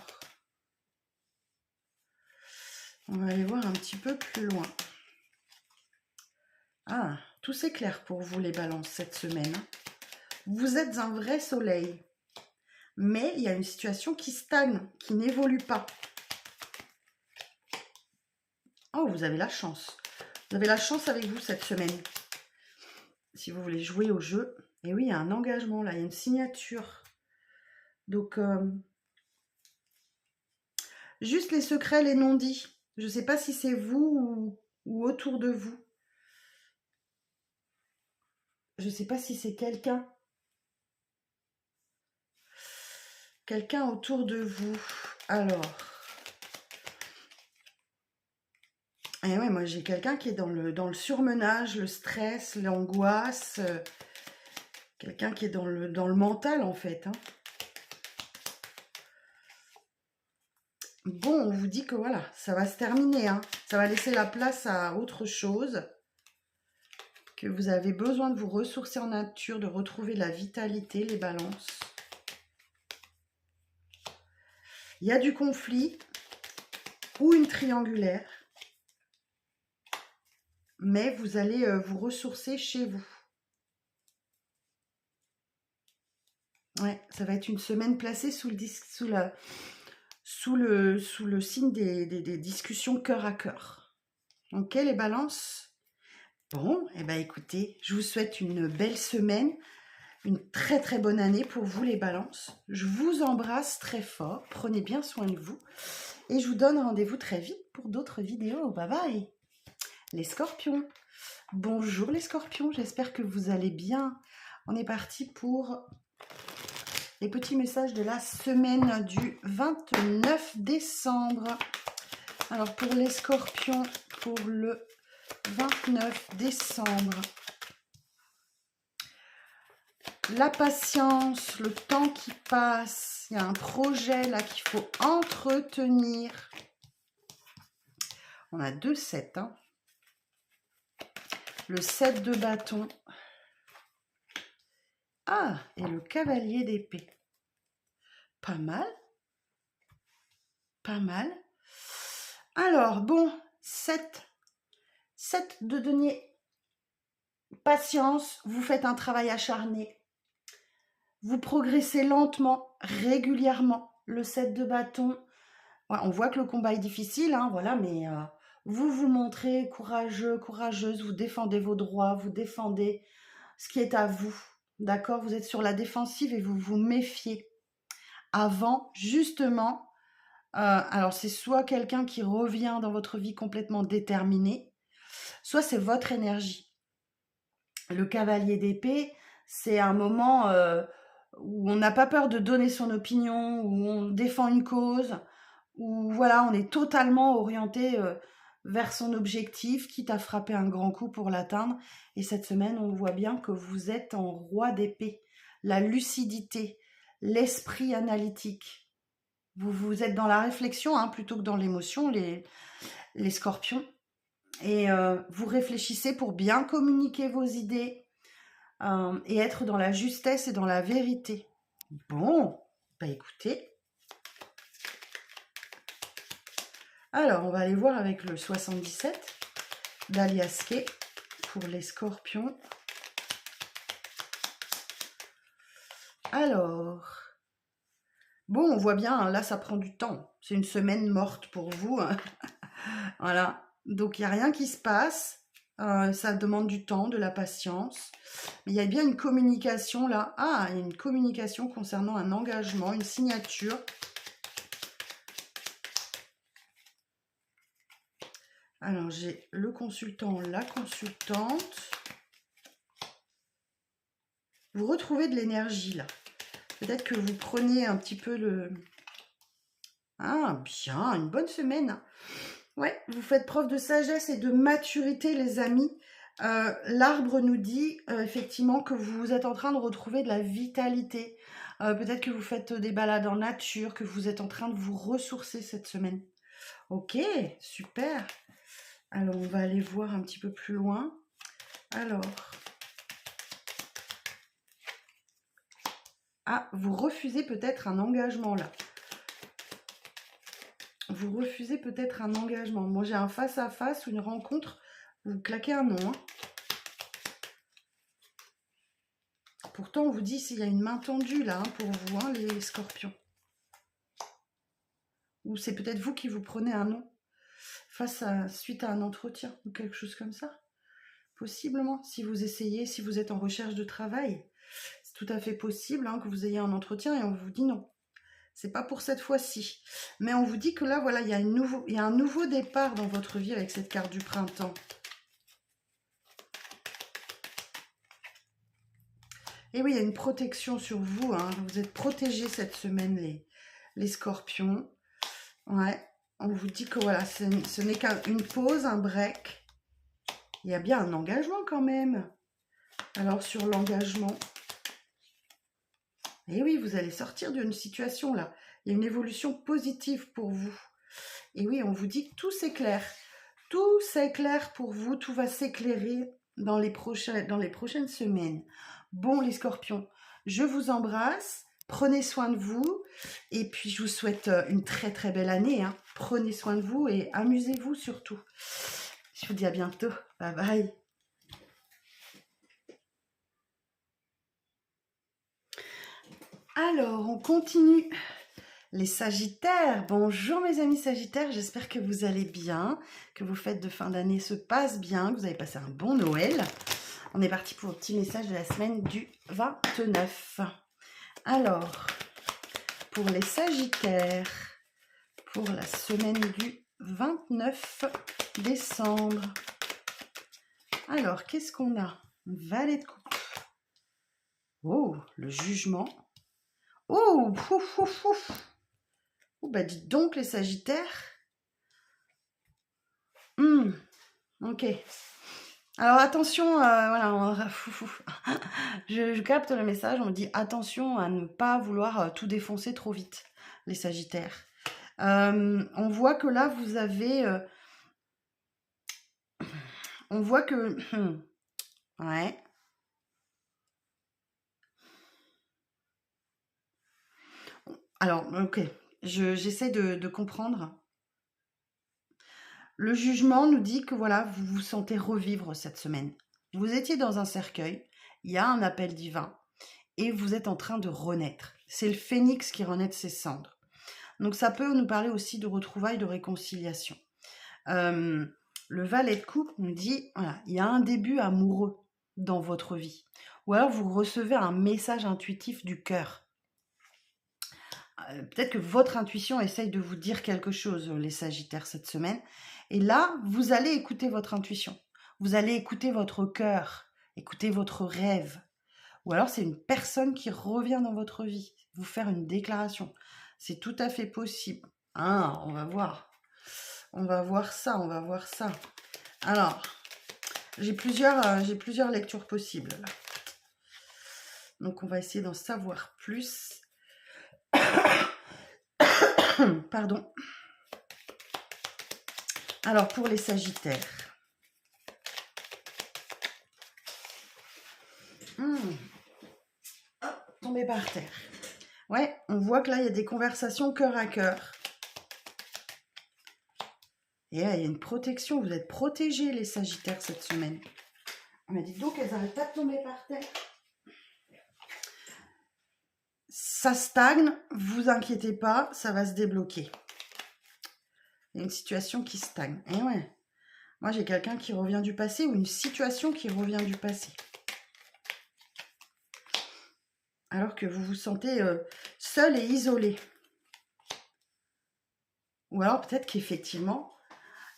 on va aller voir un petit peu plus loin. Ah, tout s'éclaire pour vous les balances cette semaine. Vous êtes un vrai soleil, mais il y a une situation qui stagne, qui n'évolue pas. Oh, vous avez la chance. Vous avez la chance avec vous cette semaine. Si vous voulez jouer au jeu. Et oui, il y a un engagement là, il y a une signature. Donc, juste les secrets, les non-dits. Je ne sais pas si c'est vous ou autour de vous. Je ne sais pas si c'est quelqu'un. Quelqu'un autour de vous. Alors. Et ouais, moi j'ai quelqu'un qui est dans le surmenage, le stress, l'angoisse. Quelqu'un qui est dans le mental en fait. Hein. Bon, on vous dit que voilà, ça va se terminer. Hein. Ça va laisser la place à autre chose. Que vous avez besoin de vous ressourcer en nature, de retrouver la vitalité, les balances. Il y a du conflit ou une triangulaire. Mais vous allez vous ressourcer chez vous. Ouais, ça va être une semaine placée sous le signe des discussions cœur à cœur. Ok, les balances? Bon, eh ben écoutez, je vous souhaite une belle semaine, une très très bonne année pour vous les balances. Je vous embrasse très fort, prenez bien soin de vous et je vous donne rendez-vous très vite pour d'autres vidéos. Bye bye les scorpions. Bonjour les scorpions, j'espère que vous allez bien. On est parti pour les petits messages de la semaine du 29 décembre. Alors pour les scorpions, pour le 29 décembre, la patience, le temps qui passe, il y a un projet là qu'il faut entretenir. On a 2 7, hein. Le 7 de bâton. Ah, et le cavalier d'épée. Pas mal. Pas mal. Alors, bon, 7 de denier. Patience, vous faites un travail acharné. Vous progressez lentement, régulièrement. Le 7 de bâton. Ouais, on voit que le combat est difficile, hein, voilà, mais vous vous montrez courageux, courageuse, vous défendez vos droits, vous défendez ce qui est à vous. D'accord? Vous êtes sur la défensive et vous vous méfiez. Avant, justement, alors c'est soit quelqu'un qui revient dans votre vie complètement déterminé, soit c'est votre énergie. Le cavalier d'épée, c'est un moment où on n'a pas peur de donner son opinion, où on défend une cause, où voilà, on est totalement orienté vers son objectif, quitte à frapper un grand coup pour l'atteindre. Et cette semaine, on voit bien que vous êtes en roi d'épée. La lucidité, l'esprit analytique. Vous êtes dans la réflexion hein, plutôt que dans l'émotion, les scorpions. Et vous réfléchissez pour bien communiquer vos idées et être dans la justesse et dans la vérité. Bon, bah écoutez. Alors, on va aller voir avec le 77 d'Alias Kay pour les scorpions. Alors, bon, on voit bien, hein, là, ça prend du temps. C'est une semaine morte pour vous. Hein. Voilà. Donc, il n'y a rien qui se passe. Ça demande du temps, de la patience. Mais il y a bien une communication là. Ah, il y a une communication concernant un engagement, une signature. Alors, j'ai le consultant, la consultante. Vous retrouvez de l'énergie là. Peut-être que vous prenez un petit peu le... Ah, bien, une bonne semaine. Ouais, vous faites preuve de sagesse et de maturité, les amis. L'arbre nous dit effectivement que vous êtes en train de retrouver de la vitalité. Peut-être que vous faites des balades en nature, que vous êtes en train de vous ressourcer cette semaine. Ok, super. Alors, on va aller voir un petit peu plus loin. Alors, Ah, vous refusez peut-être un engagement là. Vous refusez peut-être un engagement. Moi, j'ai un face-à-face ou une rencontre. Vous claquez un nom. Hein. Pourtant, on vous dit s'il y a une main tendue là hein, pour vous, hein, les scorpions. Ou c'est peut-être vous qui vous prenez un nom suite à un entretien ou quelque chose comme ça. Possiblement, si vous essayez, si vous êtes en recherche de travail, c'est tout à fait possible hein, que vous ayez un entretien et on vous dit non. C'est pas pour cette fois-ci. Mais on vous dit que là, voilà, il y a un nouveau départ dans votre vie avec cette carte du printemps. Et oui, il y a une protection sur vous. Hein. Vous êtes protégés cette semaine, les scorpions. Ouais. On vous dit que voilà, ce n'est qu'une pause, un break. Il y a bien un engagement quand même. Alors, sur l'engagement... Et oui, vous allez sortir d'une situation là. Il y a une évolution positive pour vous. Et oui, on vous dit que tout s'éclaire. Tout s'éclaire pour vous. Tout va s'éclairer dans les prochaines semaines. Bon, les scorpions, je vous embrasse. Prenez soin de vous. Et puis, je vous souhaite une très, très belle année. Hein. Prenez soin de vous et amusez-vous surtout. Je vous dis à bientôt. Bye bye. Alors, on continue. Les Sagittaires, bonjour mes amis Sagittaires, j'espère que vous allez bien, que vos fêtes de fin d'année se passent bien, que vous avez passé un bon Noël. On est parti pour le petit message de la semaine du 29. Alors, pour les Sagittaires, pour la semaine du 29 décembre. Alors, qu'est-ce qu'on a? Valet de coupe. Oh, le jugement. Oh, ouf, ouf, ouf. Oh, bah dites donc les Sagittaires. Ok. Alors attention, voilà, je capte le message, on me dit attention à ne pas vouloir tout défoncer trop vite, les Sagittaires. On voit que là, vous avez... on voit que... ouais. Alors, ok, j'essaie de comprendre. Le jugement nous dit que voilà, vous vous sentez revivre cette semaine. Vous étiez dans un cercueil, il y a un appel divin, et vous êtes en train de renaître. C'est le phénix qui renaît de ses cendres. Donc ça peut nous parler aussi de retrouvailles, de réconciliation. Le valet de coupe nous dit, voilà, il y a un début amoureux dans votre vie. Ou alors vous recevez un message intuitif du cœur. Peut-être que votre intuition essaye de vous dire quelque chose, les Sagittaires, cette semaine. Et là, vous allez écouter votre intuition. Vous allez écouter votre cœur, écouter votre rêve. Ou alors c'est une personne qui revient dans votre vie, vous faire une déclaration. C'est tout à fait possible. Ah, on va voir. On va voir ça, on va voir ça. Alors, j'ai plusieurs lectures possibles là. Donc on va essayer d'en savoir plus. Pardon. Alors pour les Sagittaires. Tombé par terre. Ouais, on voit que là, il y a des conversations cœur à cœur. Et là, il y a une protection. Vous êtes protégés, les Sagittaires, cette semaine. Mais dites donc, elles n'arrêtent pas de tomber par terre. Ça stagne, vous inquiétez pas, ça va se débloquer. Il y a une situation qui stagne. Et ouais, moi, j'ai quelqu'un qui revient du passé ou une situation qui revient du passé. Alors que vous vous sentez seul et isolé. Ou alors peut-être qu'effectivement,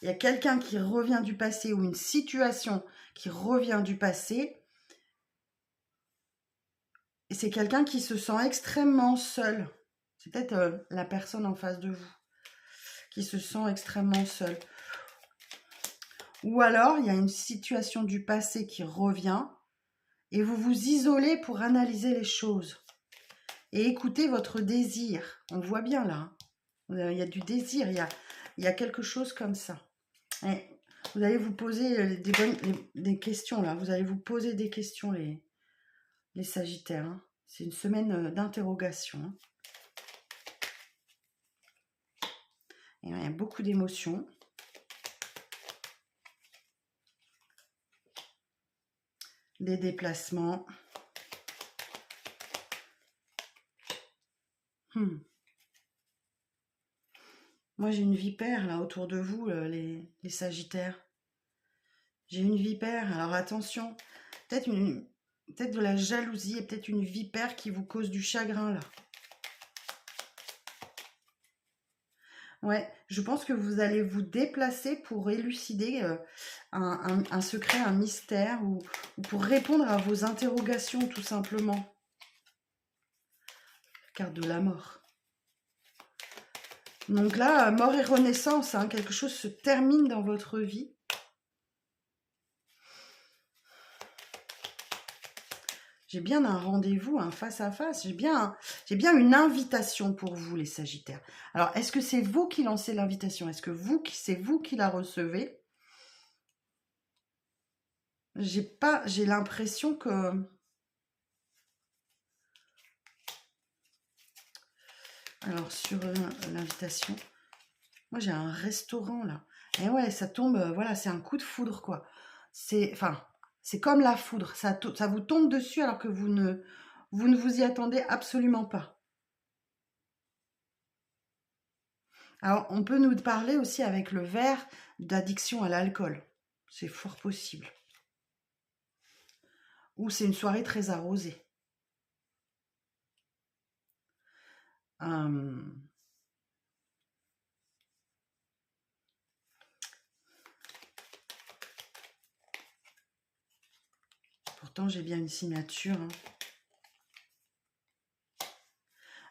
il y a quelqu'un qui revient du passé ou une situation qui revient du passé. Et c'est quelqu'un qui se sent extrêmement seul. C'est peut-être la personne en face de vous qui se sent extrêmement seul. Ou alors, il y a une situation du passé qui revient et vous vous isolez pour analyser les choses et écouter votre désir. On voit bien là. Il y a du désir, il y a quelque chose comme ça. Et vous allez vous poser des questions là. Vous allez vous poser des questions, les Sagittaires. Hein. C'est une semaine d'interrogation. Hein. Et il y a beaucoup d'émotions. Des déplacements. Moi, j'ai une vipère là autour de vous, les Sagittaires. J'ai une vipère, alors attention, peut-être de la jalousie et peut-être une vipère qui vous cause du chagrin là. Ouais, je pense que vous allez vous déplacer pour élucider un secret, un mystère ou pour répondre à vos interrogations tout simplement. Carte de la mort. Donc là, mort et renaissance, hein, quelque chose se termine dans votre vie. J'ai bien un rendez-vous, un face à face. J'ai bien une invitation pour vous, les Sagittaires. Alors, est-ce que c'est vous qui lancez l'invitation? Est-ce que c'est vous qui la recevez? J'ai l'impression que... Alors, sur l'invitation, moi j'ai un restaurant là. Et ouais, ça tombe, voilà, c'est un coup de foudre quoi. C'est comme la foudre, ça vous tombe dessus alors que vous ne vous y attendez absolument pas. Alors, on peut nous parler aussi avec le verre d'addiction à l'alcool. C'est fort possible. Ou c'est une soirée très arrosée. Pourtant, j'ai bien une signature. Hein.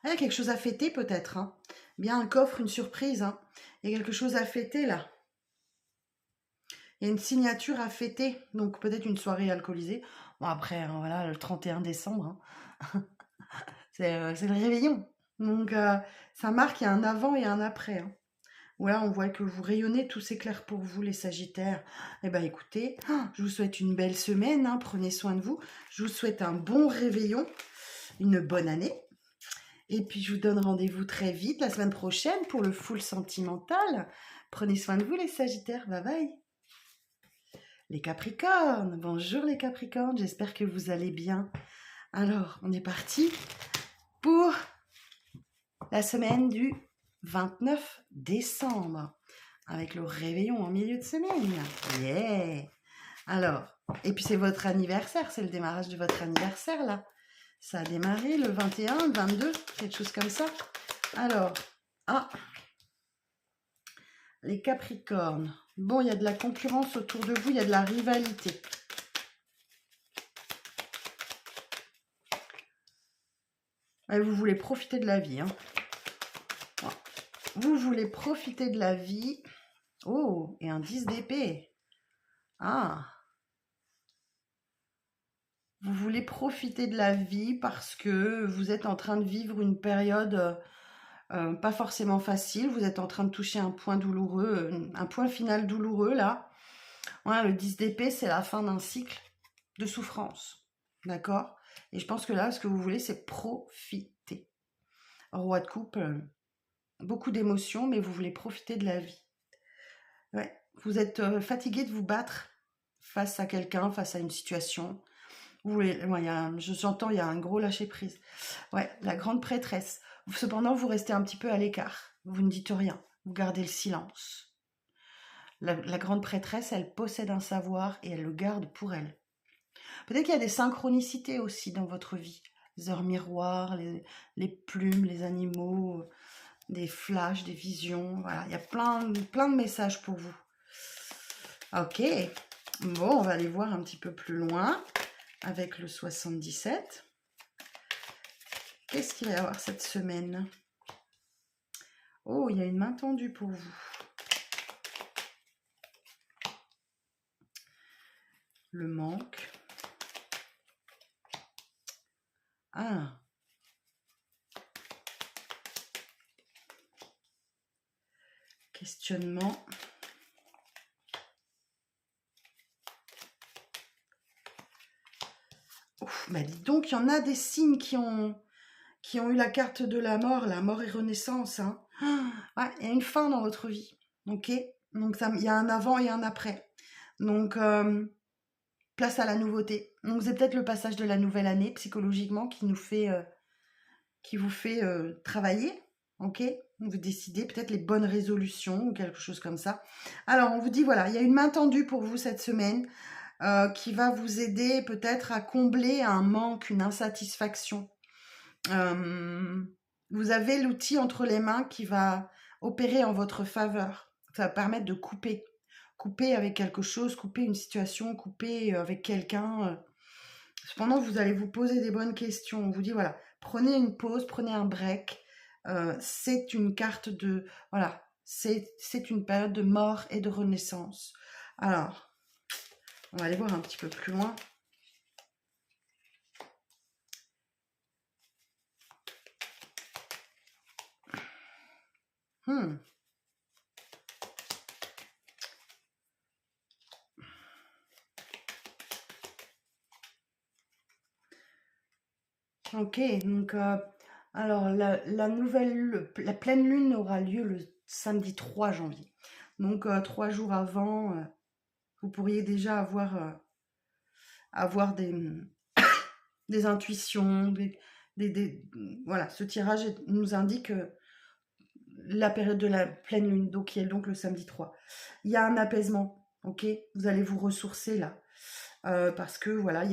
Ah, il y a quelque chose à fêter peut-être. Hein. Bien un coffre, une surprise. Hein. Il y a quelque chose à fêter là. Il y a une signature à fêter. Donc peut-être une soirée alcoolisée. Bon après, hein, voilà, le 31 décembre. Hein. c'est le réveillon. Donc ça marque, il y a un avant et un après. Hein. Voilà, on voit que vous rayonnez, tout s'éclaire pour vous les Sagittaires. Eh bien écoutez, je vous souhaite une belle semaine, hein, prenez soin de vous. Je vous souhaite un bon réveillon, une bonne année. Et puis je vous donne rendez-vous très vite la semaine prochaine pour le full sentimental. Prenez soin de vous les Sagittaires, bye bye. Les Capricornes, bonjour les Capricornes, j'espère que vous allez bien. Alors, on est parti pour la semaine du 29 décembre, avec le réveillon en milieu de semaine. Yeah! Alors, et puis c'est votre anniversaire, c'est le démarrage de votre anniversaire là. Ça a démarré le 21, le 22, quelque chose comme ça. Alors, les Capricornes. Bon, il y a de la concurrence autour de vous, il y a de la rivalité. Et vous voulez profiter de la vie. Hein. Vous voulez profiter de la vie. Oh, et un 10 d'épée. Ah. Vous voulez profiter de la vie parce que vous êtes en train de vivre une période pas forcément facile. Vous êtes en train de toucher un point douloureux, un point final douloureux là. Voilà, le 10 d'épée, c'est la fin d'un cycle de souffrance. D'accord? Et je pense que là, ce que vous voulez, c'est profiter. Roi de coupe, beaucoup d'émotions, mais vous voulez profiter de la vie. Ouais. Vous êtes fatigué de vous battre face à quelqu'un, face à une situation. Oui, j'entends, il y a un gros lâcher-prise. Ouais, la grande prêtresse. Cependant, vous restez un petit peu à l'écart. Vous ne dites rien. Vous gardez le silence. La grande prêtresse, elle possède un savoir et elle le garde pour elle. Peut-être qu'il y a des synchronicités aussi dans votre vie. Les heures miroirs, les plumes, les animaux, des flashs, des visions. Voilà, il y a plein de messages pour vous. Ok. Bon, on va aller voir un petit peu plus loin avec le 77. Qu'est-ce qu'il va y avoir cette semaine? Oh, il y a une main tendue pour vous. Le manque. Ah. Questionnement. Ouf, bah dis donc, il y en a des signes qui ont eu la carte de la mort et renaissance. Hein. Ouais, il y a une fin dans votre vie. Ok. Donc il y a un avant et un après. Donc place à la nouveauté. Donc c'est peut-être le passage de la nouvelle année psychologiquement qui vous fait travailler. Ok. Vous décidez peut-être les bonnes résolutions ou quelque chose comme ça. Alors on vous dit voilà, il y a une main tendue pour vous cette semaine qui va vous aider peut-être à combler un manque, une insatisfaction. Vous avez l'outil entre les mains qui va opérer en votre faveur. Ça va permettre de couper. Couper avec quelque chose, couper une situation, couper avec quelqu'un. Cependant, vous allez vous poser des bonnes questions. On vous dit, voilà, prenez une pause, prenez un break. C'est une carte de... Voilà, c'est une période de mort et de renaissance. Alors, on va aller voir un petit peu plus loin. Ok, donc alors la pleine lune aura lieu le samedi 3 janvier. Donc 3 jours avant, vous pourriez déjà avoir des intuitions, voilà, ce tirage nous indique la période de la pleine lune, donc qui est donc le samedi 3. Il y a un apaisement, ok? Vous allez vous ressourcer là, parce que voilà,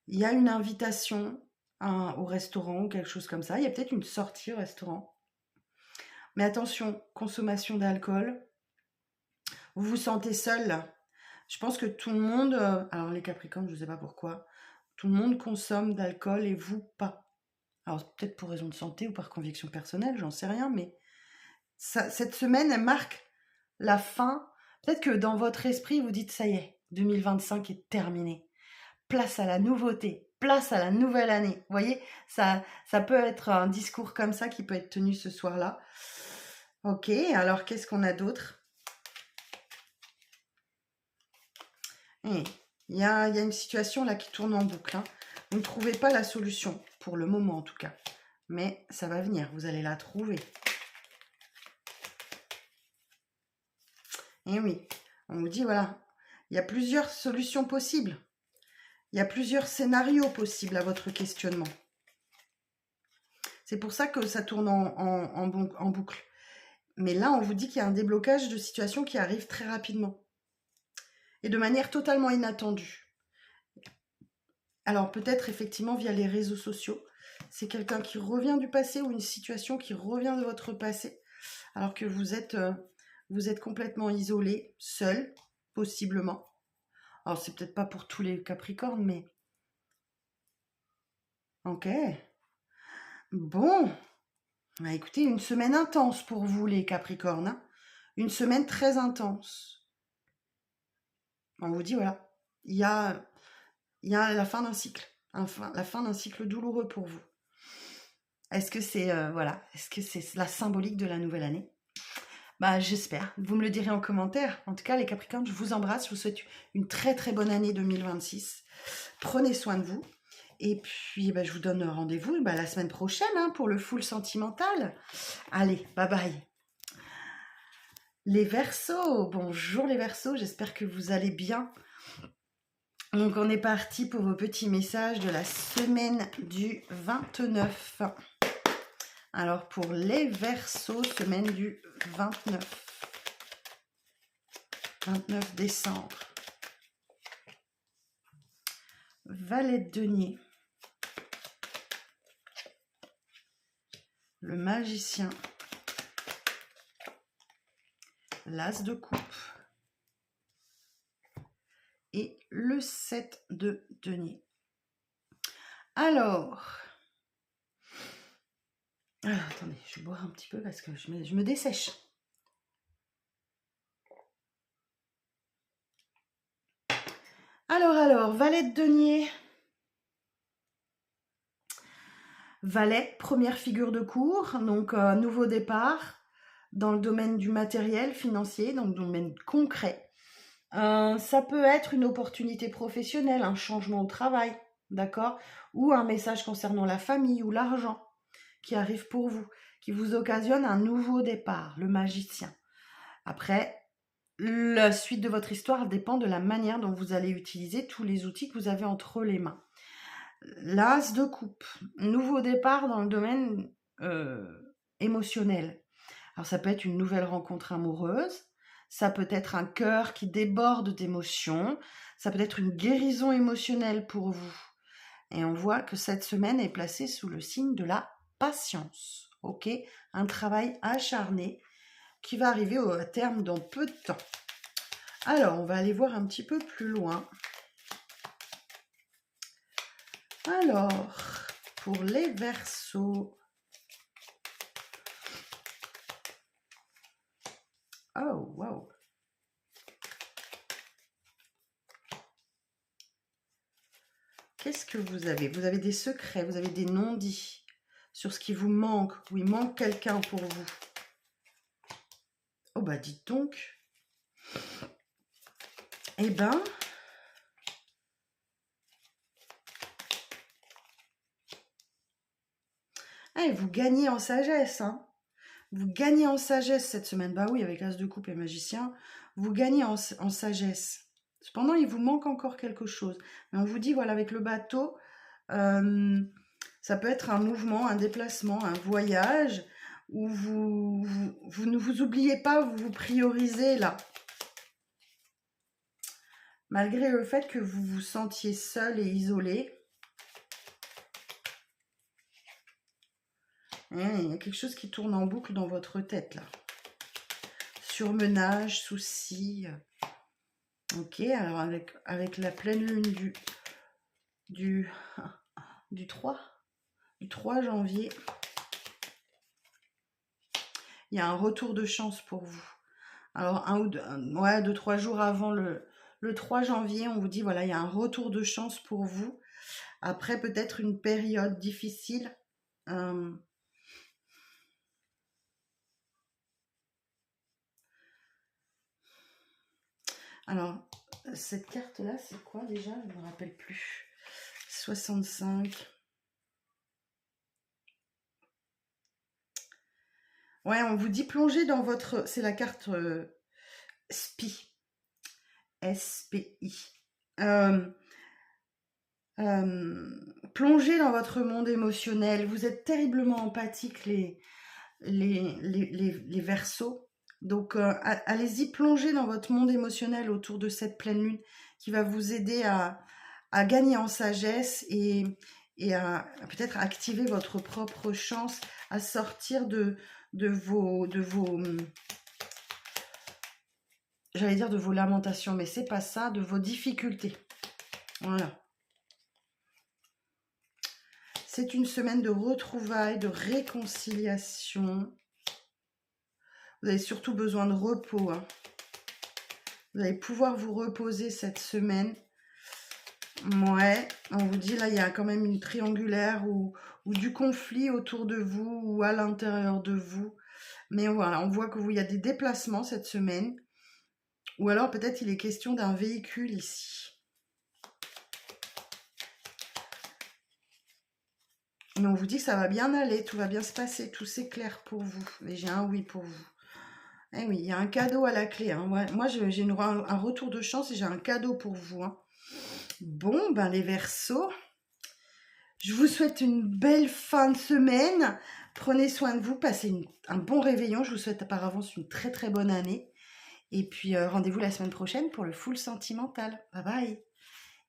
il y a une invitation au restaurant ou quelque chose comme ça. Il y a peut-être une sortie au restaurant. Mais attention, consommation d'alcool. Vous vous sentez seul là. Je pense que tout le monde, alors les Capricornes, je ne sais pas pourquoi, tout le monde consomme d'alcool et vous pas. Alors peut-être pour raison de santé ou par conviction personnelle, j'en sais rien, mais cette semaine, elle marque la fin. Peut-être que dans votre esprit, vous dites, ça y est, 2025 est terminé. Place à la nouveauté, place à la nouvelle année. Vous voyez, ça peut être un discours comme ça qui peut être tenu ce soir-là. Ok, alors qu'est-ce qu'on a d'autre? Il y a une situation là qui tourne en boucle. Hein. Vous ne trouvez pas la solution, pour le moment en tout cas. Mais ça va venir, vous allez la trouver. Et oui, on vous dit, voilà, il y a plusieurs solutions possibles. Il y a plusieurs scénarios possibles à votre questionnement. C'est pour ça que ça tourne en boucle. Mais là, on vous dit qu'il y a un déblocage de situation qui arrive très rapidement. Et de manière totalement inattendue. Alors peut-être effectivement via les réseaux sociaux. C'est quelqu'un qui revient du passé ou une situation qui revient de votre passé. Alors que vous êtes complètement isolé, seul, possiblement. Alors c'est peut-être pas pour tous les Capricornes, mais... Ok. Bon. Bah, écoutez, une semaine intense pour vous les Capricornes. Hein. Une semaine très intense. On vous dit, voilà, il y a la fin d'un cycle. La fin d'un cycle douloureux pour vous. Est-ce que c'est est-ce que c'est la symbolique de la nouvelle année? Bah j'espère. Vous me le direz en commentaire. En tout cas, les Capricornes, je vous embrasse. Je vous souhaite une très très bonne année 2026. Prenez soin de vous. Et puis, je vous donne rendez-vous la semaine prochaine hein, pour le full sentimental. Allez, bye bye. Les Verseaux, bonjour les Verseaux, j'espère que vous allez bien. Donc on est parti pour vos petits messages de la semaine du 29. Alors pour les Verseaux, semaine du 29 décembre. Valet de denier. Le magicien. L'as de coupe. Et le 7 de denier. Alors, attendez, je vais boire un petit peu parce que je me dessèche. Alors, valet de denier. Valet, première figure de cour, donc nouveau départ dans le domaine du matériel financier, donc domaine concret. Ça peut être une opportunité professionnelle, un changement au travail, d'accord? Ou un message concernant la famille ou l'argent qui arrive pour vous, qui vous occasionne un nouveau départ, le magicien. Après, la suite de votre histoire dépend de la manière dont vous allez utiliser tous les outils que vous avez entre les mains. L'as de coupe, nouveau départ dans le domaine émotionnel. Alors ça peut être une nouvelle rencontre amoureuse, ça peut être un cœur qui déborde d'émotions, ça peut être une guérison émotionnelle pour vous. Et on voit que cette semaine est placée sous le signe de la patience. Ok, un travail acharné qui va arriver au terme dans peu de temps. Alors, on va aller voir un petit peu plus loin. Alors, pour les Verseaux. Oh, wow. Qu'est-ce que vous avez? Vous avez des secrets, vous avez des non-dits sur ce qui vous manque, ou il manque quelqu'un pour vous. Oh bah dites donc. Eh ben, vous gagnez en sagesse, hein. Vous gagnez en sagesse cette semaine. Bah oui, avec l'as de coupe et magicien, vous gagnez en sagesse. Cependant, il vous manque encore quelque chose. Mais on vous dit, voilà, avec le bateau, ça peut être un mouvement, un déplacement, un voyage, où vous ne vous oubliez pas, vous vous priorisez là. Malgré le fait que vous vous sentiez seul et isolé, il y a quelque chose qui tourne en boucle dans votre tête là. Surmenage, soucis. Ok, alors avec la pleine lune du 3 janvier, il y a un retour de chance pour vous. Alors, 2-3 jours avant le 3 janvier, on vous dit, voilà, il y a un retour de chance pour vous. Après, peut-être une période difficile. Alors, cette carte-là, c'est quoi déjà? Je ne me rappelle plus. 65. Ouais, on vous dit plonger dans votre... C'est la carte SPI. SPI. Plongez dans votre monde émotionnel. Vous êtes terriblement empathiques, les Verseaux. Donc, allez-y, plongez dans votre monde émotionnel autour de cette pleine lune qui va vous aider à gagner en sagesse et à peut-être activer votre propre chance, à sortir de vos j'allais dire de vos lamentations, mais c'est pas ça, de vos difficultés. Voilà. C'est une semaine de retrouvailles, de réconciliation. Vous avez surtout besoin de repos. Hein. Vous allez pouvoir vous reposer cette semaine. Ouais, on vous dit là, il y a quand même une triangulaire ou du conflit autour de vous ou à l'intérieur de vous. Mais voilà, on voit que il y a des déplacements cette semaine. Ou alors peut-être il est question d'un véhicule ici. Mais on vous dit que ça va bien aller, tout va bien se passer, tout s'éclaire pour vous. Et j'ai un oui pour vous. Eh oui, il y a un cadeau à la clé. Hein. Ouais, moi, j'ai un retour de chance et j'ai un cadeau pour vous. Hein. Bon, ben les Verseaux, je vous souhaite une belle fin de semaine. Prenez soin de vous, passez un bon réveillon. Je vous souhaite par avance une très très bonne année. Et puis rendez-vous la semaine prochaine pour le full sentimental. Bye bye.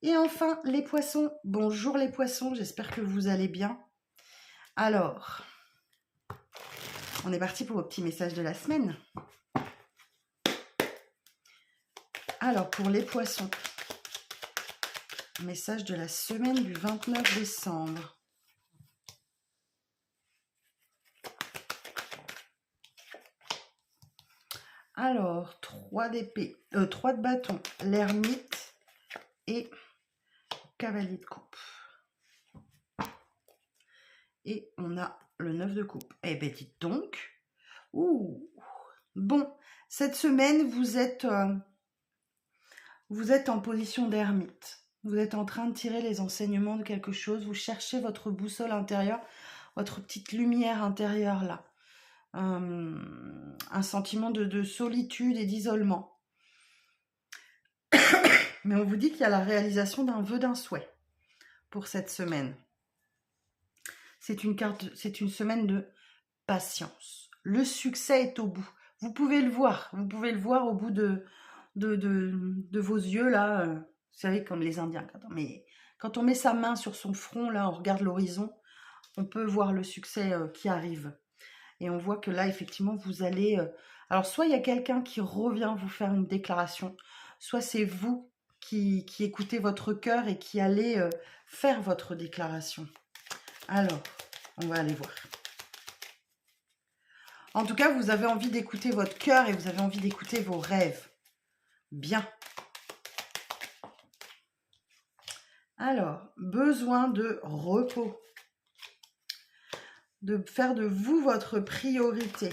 Et enfin, les poissons. Bonjour les poissons, j'espère que vous allez bien. Alors, on est parti pour vos petits messages de la semaine. Alors, pour les poissons, message de la semaine du 29 décembre. Alors, 3 d'épée, 3 de bâton, l'ermite et cavalier de coupe. Et on a le 9 de coupe. Eh bien, dites donc. Ouh. Bon, cette semaine, vous êtes vous êtes en position d'ermite. Vous êtes en train de tirer les enseignements de quelque chose. Vous cherchez votre boussole intérieure, votre petite lumière intérieure là. Un sentiment de solitude et d'isolement. Mais on vous dit qu'il y a la réalisation d'un vœu, d'un souhait pour cette semaine. C'est une semaine de patience. Le succès est au bout. Vous pouvez le voir au bout de vos yeux là. Vous savez, comme les Indiens, quand on met sa main sur son front là, on regarde l'horizon, on peut voir le succès qui arrive. Et on voit que là, effectivement, vous allez... alors, soit il y a quelqu'un qui revient vous faire une déclaration, soit c'est vous qui écoutez votre cœur et qui allez faire votre déclaration. Alors, on va aller voir. En tout cas, vous avez envie d'écouter votre cœur et vous avez envie d'écouter vos rêves. Bien. Alors, besoin de repos. De faire de vous votre priorité.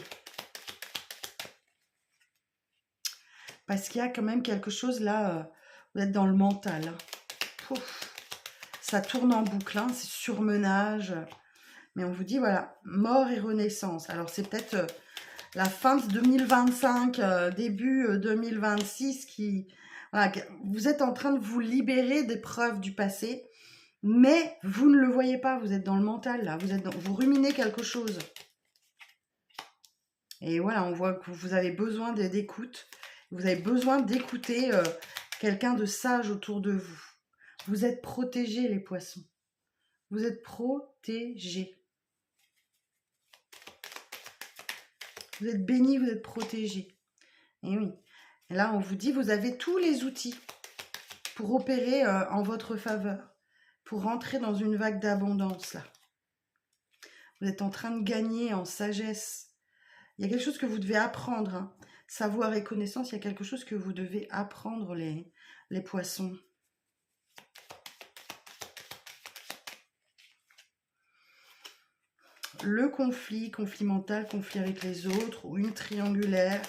Parce qu'il y a quand même quelque chose là, vous êtes dans le mental. Hein. Pouf, ça tourne en boucle, hein, c'est surmenage. Mais on vous dit, voilà, mort et renaissance. Alors c'est peut-être la fin de 2025, début 2026 qui... Voilà, vous êtes en train de vous libérer des preuves du passé. Mais vous ne le voyez pas, vous êtes dans le mental là, vous ruminez quelque chose. Et voilà, on voit que vous avez besoin d'écoute, vous avez besoin d'écouter quelqu'un de sage autour de vous. Vous êtes protégés les poissons, vous êtes protégés. Vous êtes bénis, vous êtes protégés. Et oui, et là on vous dit, vous avez tous les outils pour opérer en votre faveur. Pour rentrer dans une vague d'abondance, là. Vous êtes en train de gagner en sagesse. Il y a quelque chose que vous devez apprendre. Hein. Savoir et connaissance, il y a quelque chose que vous devez apprendre, les poissons. Le conflit mental, conflit avec les autres, ou une triangulaire.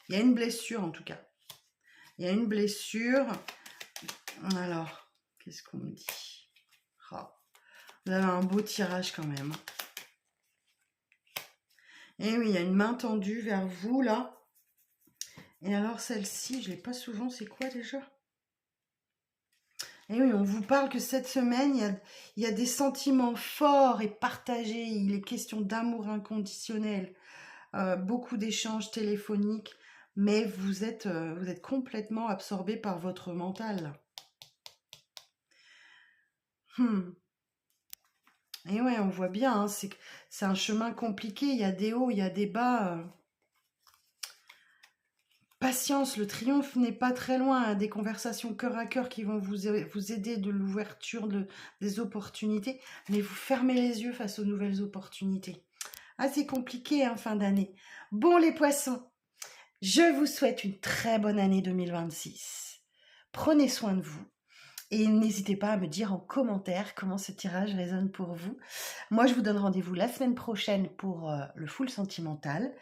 Il y a une blessure, en tout cas. Il y a une blessure. Alors... Qu'est-ce qu'on me dit? Oh, vous avez un beau tirage quand même. Et oui, il y a une main tendue vers vous là. Et alors celle-ci, je ne l'ai pas souvent, c'est quoi déjà? Et oui, on vous parle que cette semaine, il y a des sentiments forts et partagés. Il est question d'amour inconditionnel. Beaucoup d'échanges téléphoniques. Mais vous êtes complètement absorbé par votre mental. Et ouais, on voit bien, hein, c'est un chemin compliqué, il y a des hauts, il y a des bas. Patience, le triomphe n'est pas très loin, hein, des conversations cœur à cœur qui vont vous aider de l'ouverture des opportunités, mais vous fermez les yeux face aux nouvelles opportunités. Ah, c'est compliqué, hein, fin d'année. Bon, les poissons, je vous souhaite une très bonne année 2026. Prenez soin de vous. Et n'hésitez pas à me dire en commentaire comment ce tirage résonne pour vous. Moi, je vous donne rendez-vous la semaine prochaine pour le full sentimental.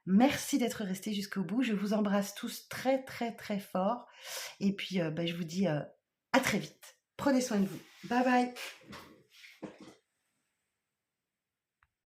Merci d'être restés jusqu'au bout. Je vous embrasse tous très, très, très fort. Et puis, je vous dis à très vite. Prenez soin de vous. Bye bye.